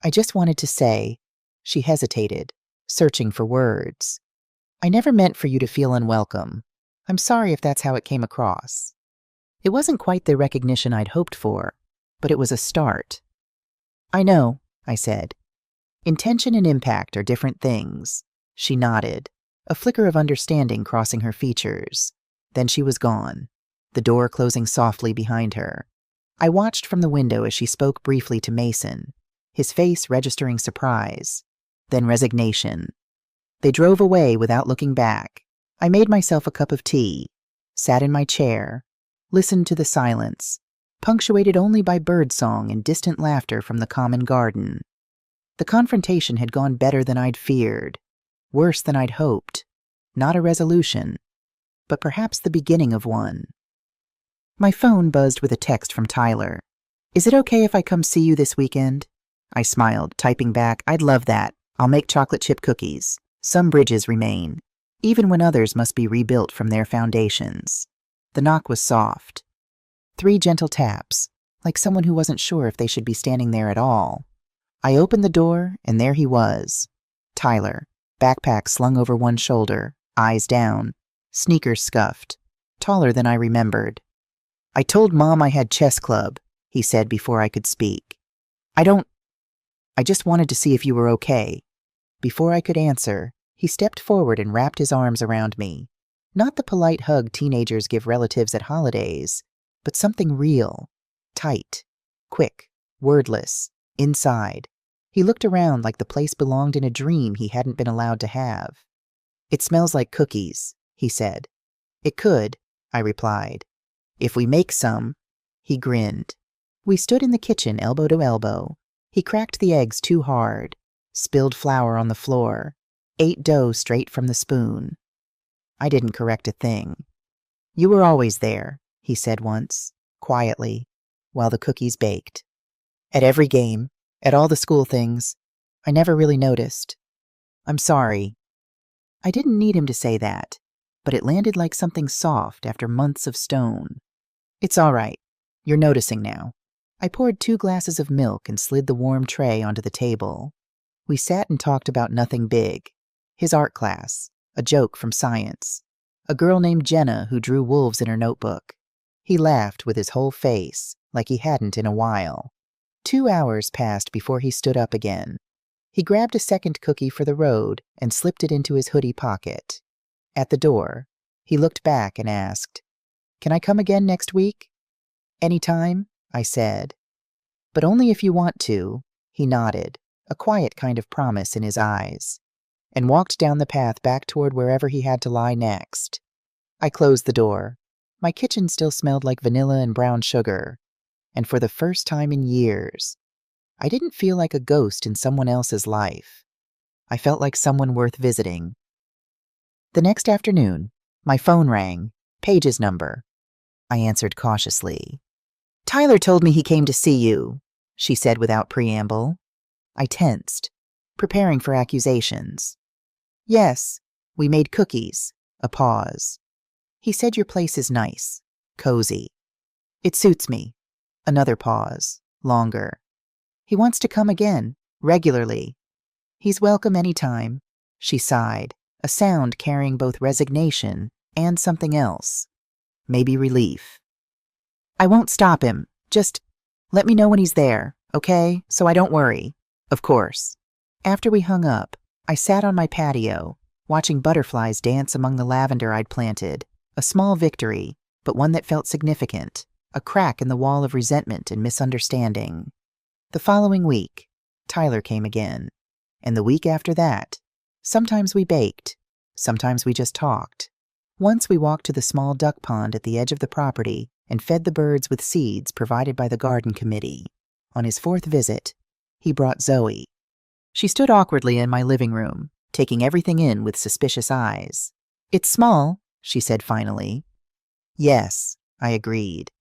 I just wanted to say, she hesitated, searching for words. I never meant for you to feel unwelcome. I'm sorry if that's how it came across. It wasn't quite the recognition I'd hoped for, but it was a start. I know, I said. Intention and impact are different things. She nodded, a flicker of understanding crossing her features. Then she was gone, the door closing softly behind her. I watched from the window as she spoke briefly to Mason, his face registering surprise, then resignation. They drove away without looking back. I made myself a cup of tea, sat in my chair, listened to the silence, punctuated only by birdsong and distant laughter from the common garden. The confrontation had gone better than I'd feared, worse than I'd hoped. Not a resolution, but perhaps the beginning of one. My phone buzzed with a text from Tyler. Is it okay if I come see you this weekend? I smiled, typing back, I'd love that. I'll make chocolate chip cookies. Some bridges remain, even when others must be rebuilt from their foundations. The knock was soft. 3 gentle taps, like someone who wasn't sure if they should be standing there at all. I opened the door, and there he was. Tyler, backpack slung over one shoulder, eyes down, sneakers scuffed, taller than I remembered. "I told Mom I had chess club," he said before I could speak. I just wanted to see if you were okay." Before I could answer, he stepped forward and wrapped his arms around me. Not the polite hug teenagers give relatives at holidays, but something real, tight, quick, wordless, inside. He looked around like the place belonged in a dream he hadn't been allowed to have. "It smells like cookies," he said. "It could," I replied. "If we make some." He grinned. We stood in the kitchen elbow to elbow. He cracked the eggs too hard, spilled flour on the floor, ate dough straight from the spoon. I didn't correct a thing. "You were always there," he said once, quietly, while the cookies baked. "At every game, at all the school things. I never really noticed. I'm sorry." I didn't need him to say that, but it landed like something soft after months of stone. "It's all right. You're noticing now." I poured 2 glasses of milk and slid the warm tray onto the table. We sat and talked about nothing big. His art class, a joke from science, a girl named Jenna who drew wolves in her notebook. He laughed with his whole face, like he hadn't in a while. 2 hours passed before he stood up again. He grabbed a second cookie for the road and slipped it into his hoodie pocket. At the door, he looked back and asked, "Can I come again next week?" "Anytime," I said. "But only if you want to," he nodded, a quiet kind of promise in his eyes, and walked down the path back toward wherever he had to lie next. I closed the door. My kitchen still smelled like vanilla and brown sugar, and for the first time in years, I didn't feel like a ghost in someone else's life. I felt like someone worth visiting. The next afternoon, my phone rang. Paige's number. I answered cautiously. "Tyler told me he came to see you," she said without preamble. I tensed, preparing for accusations. "Yes, we made cookies." A pause. "He said your place is nice, cozy." "It suits me." Another pause, longer. "He wants to come again, regularly." "He's welcome any time," she sighed, a sound carrying both resignation and something else. Maybe relief. "I won't stop him. Just let me know when he's there, okay? So I don't worry." "Of course." After we hung up, I sat on my patio, watching butterflies dance among the lavender I'd planted. A small victory, but one that felt significant. A crack in the wall of resentment and misunderstanding. The following week, Tyler came again. And the week after that, sometimes we baked, sometimes we just talked. Once we walked to the small duck pond at the edge of the property and fed the birds with seeds provided by the garden committee. On his 4th visit, he brought Zoe. She stood awkwardly in my living room, taking everything in with suspicious eyes. "It's small," she said finally. "Yes," I agreed.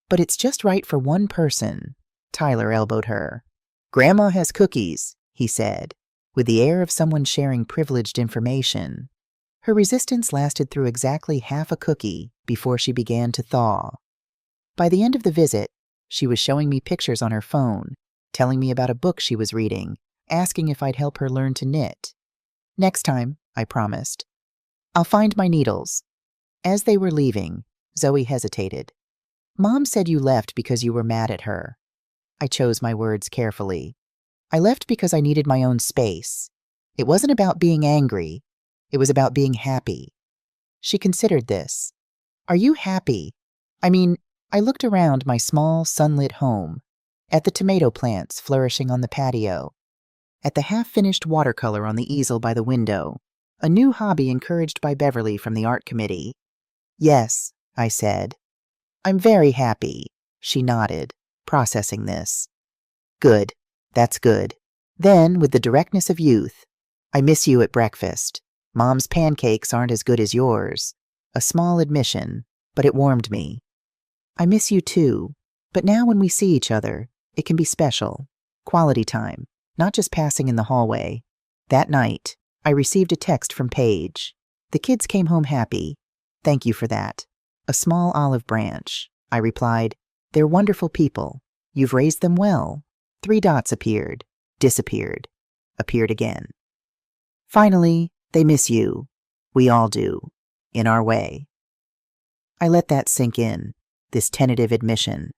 "But it's just right for one person." Tyler elbowed her. "Grandma has cookies," he said, with the air of someone sharing privileged information. Her resistance lasted through exactly half a cookie before she began to thaw. By the end of the visit, she was showing me pictures on her phone, telling me about a book she was reading, asking if I'd help her learn to knit. "Next time," I promised. "I'll find my needles." As they were leaving, Zoe hesitated. "Mom said you left because you were mad at her." I chose my words carefully. "I left because I needed my own space. It wasn't about being angry. It was about being happy." She considered this. "Are you happy? I mean," I looked around my small, sunlit home, at the tomato plants flourishing on the patio, at the half-finished watercolor on the easel by the window, a new hobby encouraged by Beverly from the art committee. "Yes," I said. "I'm very happy." She nodded, processing this. "Good. That's good." Then, with the directness of youth, "I miss you at breakfast. Mom's pancakes aren't as good as yours." A small admission, but it warmed me. "I miss you too. But now when we see each other, it can be special. Quality time, not just passing in the hallway." That night, I received a text from Paige. "The kids came home happy. Thank you for that. A small olive branch." I replied, They're wonderful people. You've raised them well. 3 dots appeared, disappeared, appeared again. Finally, they miss you. We all do, in our way. I let that sink in, this tentative admission.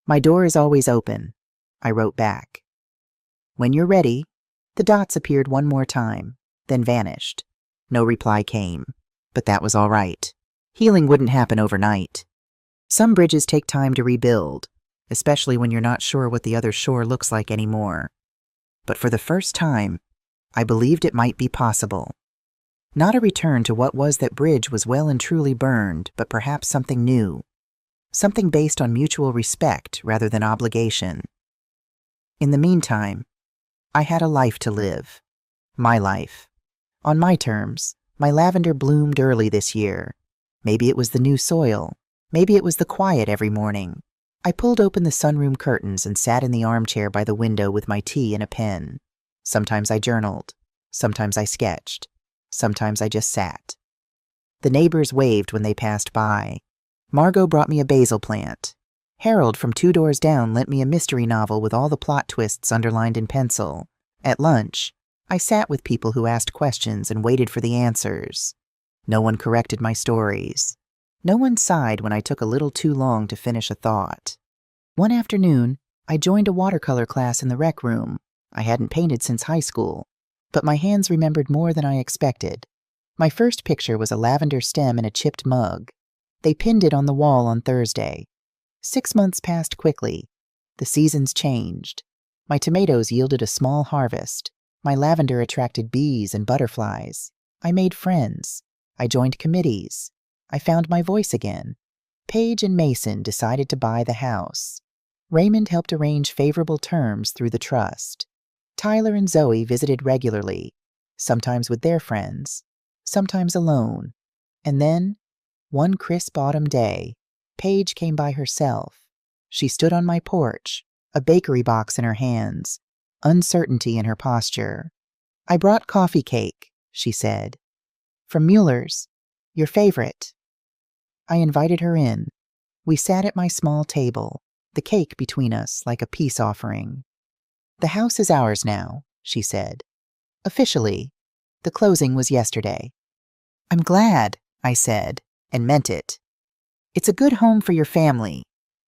My door is always open, I wrote back. When you're ready. The dots appeared one more time, then vanished. No reply came, but that was all right. Healing wouldn't happen overnight. Some bridges take time to rebuild, especially when you're not sure what the other shore looks like anymore. But for the first time, I believed it might be possible. Not a return to what was that bridge was well and truly burned, but perhaps something new. Something based on mutual respect rather than obligation. In the meantime, I had a life to live. My life. On my terms, my lavender bloomed early this year. Maybe it was the new soil. Maybe it was the quiet every morning. I pulled open the sunroom curtains and sat in the armchair by the window with my tea and a pen. Sometimes I journaled. Sometimes I sketched. Sometimes I just sat. The neighbors waved when they passed by. Margot brought me a basil plant. Harold from 2 doors down lent me a mystery novel with all the plot twists underlined in pencil. At lunch, I sat with people who asked questions and waited for the answers. No one corrected my stories. No one sighed when I took a little too long to finish a thought. One afternoon, I joined a watercolor class in the rec room. I hadn't painted since high school, but my hands remembered more than I expected. My first picture was a lavender stem in a chipped mug. They pinned it on the wall on Thursday. 6 months passed quickly. The seasons changed. My tomatoes yielded a small harvest. My lavender attracted bees and butterflies. I made friends. I joined committees. I found my voice again. Page and Mason decided to buy the house. Raymond helped arrange favorable terms through the trust. Tyler and Zoe visited regularly, sometimes with their friends, sometimes alone. And then, one crisp autumn day, Paige came by herself. She stood on my porch, a bakery box in her hands, uncertainty in her posture. "I brought coffee cake," she said. "From Mueller's. Your favorite." I invited her in. We sat at my small table, the cake between us like a peace offering. "The house is ours now," she said. "Officially. The closing was yesterday." "I'm glad," I said, and meant it. "It's a good home for your family."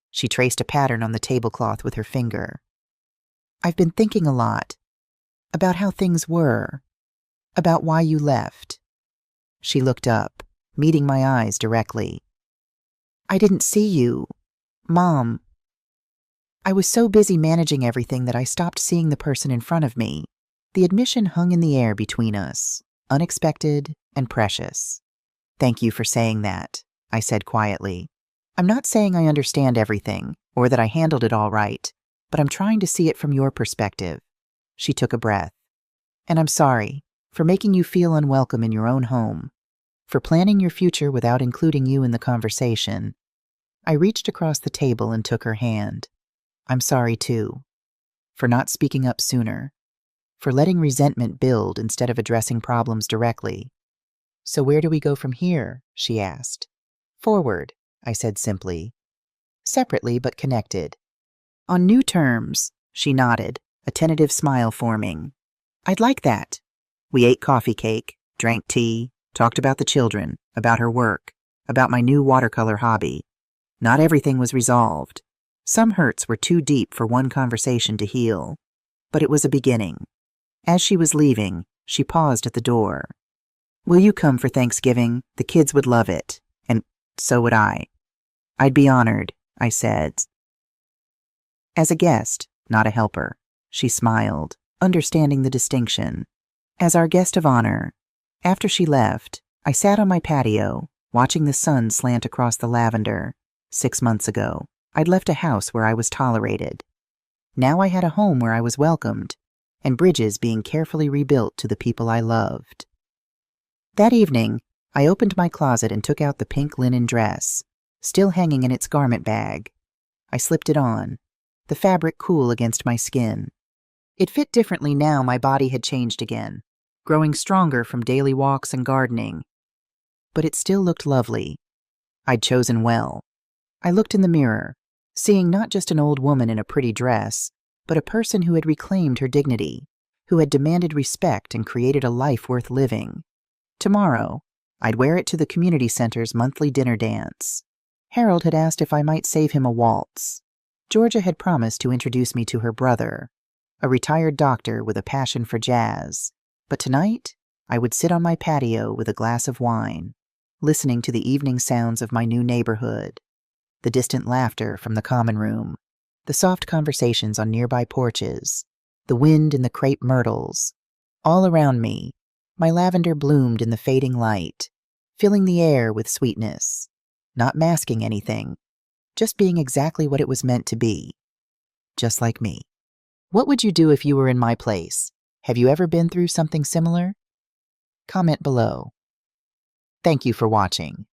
She traced a pattern on the tablecloth with her finger. "I've been thinking a lot. About how things were. About why you left." She looked up, meeting my eyes directly. "I didn't see you. Mom. I was so busy managing everything that I stopped seeing the person in front of me." The admission hung in the air between us, unexpected and precious. "Thank you for saying that," I said quietly. "I'm not saying I understand everything, or that I handled it all right, but I'm trying to see it from your perspective." She took a breath. "And I'm sorry for making you feel unwelcome in your own home, for planning your future without including you in the conversation." I reached across the table and took her hand. "I'm sorry, too, for not speaking up sooner, for letting resentment build instead of addressing problems directly." "So where do we go from here?" she asked. "Forward," I said simply. "Separately but connected." "On new terms," she nodded, a tentative smile forming. "I'd like that." We ate coffee cake, drank tea, talked about the children, about her work, about my new watercolor hobby. Not everything was resolved. Some hurts were too deep for one conversation to heal. But it was a beginning. As she was leaving, she paused at the door. "Will you come for Thanksgiving? The kids would love it. And so would I." "I'd be honored," I said. "As a guest, not a helper." She smiled, understanding the distinction. "As our guest of honor." After she left, I sat on my patio, watching the sun slant across the lavender. 6 months ago, I'd left a house where I was tolerated. Now I had a home where I was welcomed, and bridges being carefully rebuilt to the people I loved. That evening, I opened my closet and took out the pink linen dress, still hanging in its garment bag. I slipped it on, the fabric cool against my skin. It fit differently now my body had changed again, growing stronger from daily walks and gardening. But it still looked lovely. I'd chosen well. I looked in the mirror. seeing not just an old woman in a pretty dress, but a person who had reclaimed her dignity, who had demanded respect and created a life worth living. Tomorrow, I'd wear it to the community center's monthly dinner dance. Harold had asked if I might save him a waltz. Georgia had promised to introduce me to her brother, a retired doctor with a passion for jazz. But tonight, I would sit on my patio with a glass of wine, listening to the evening sounds of my new neighborhood, the distant laughter from the common room, the soft conversations on nearby porches, the wind in the crepe myrtles. All around me, my lavender bloomed in the fading light, filling the air with sweetness, not masking anything, just being exactly what it was meant to be, just like me. What would you do if you were in my place? Have you ever been through something similar? Comment below. Thank you for watching.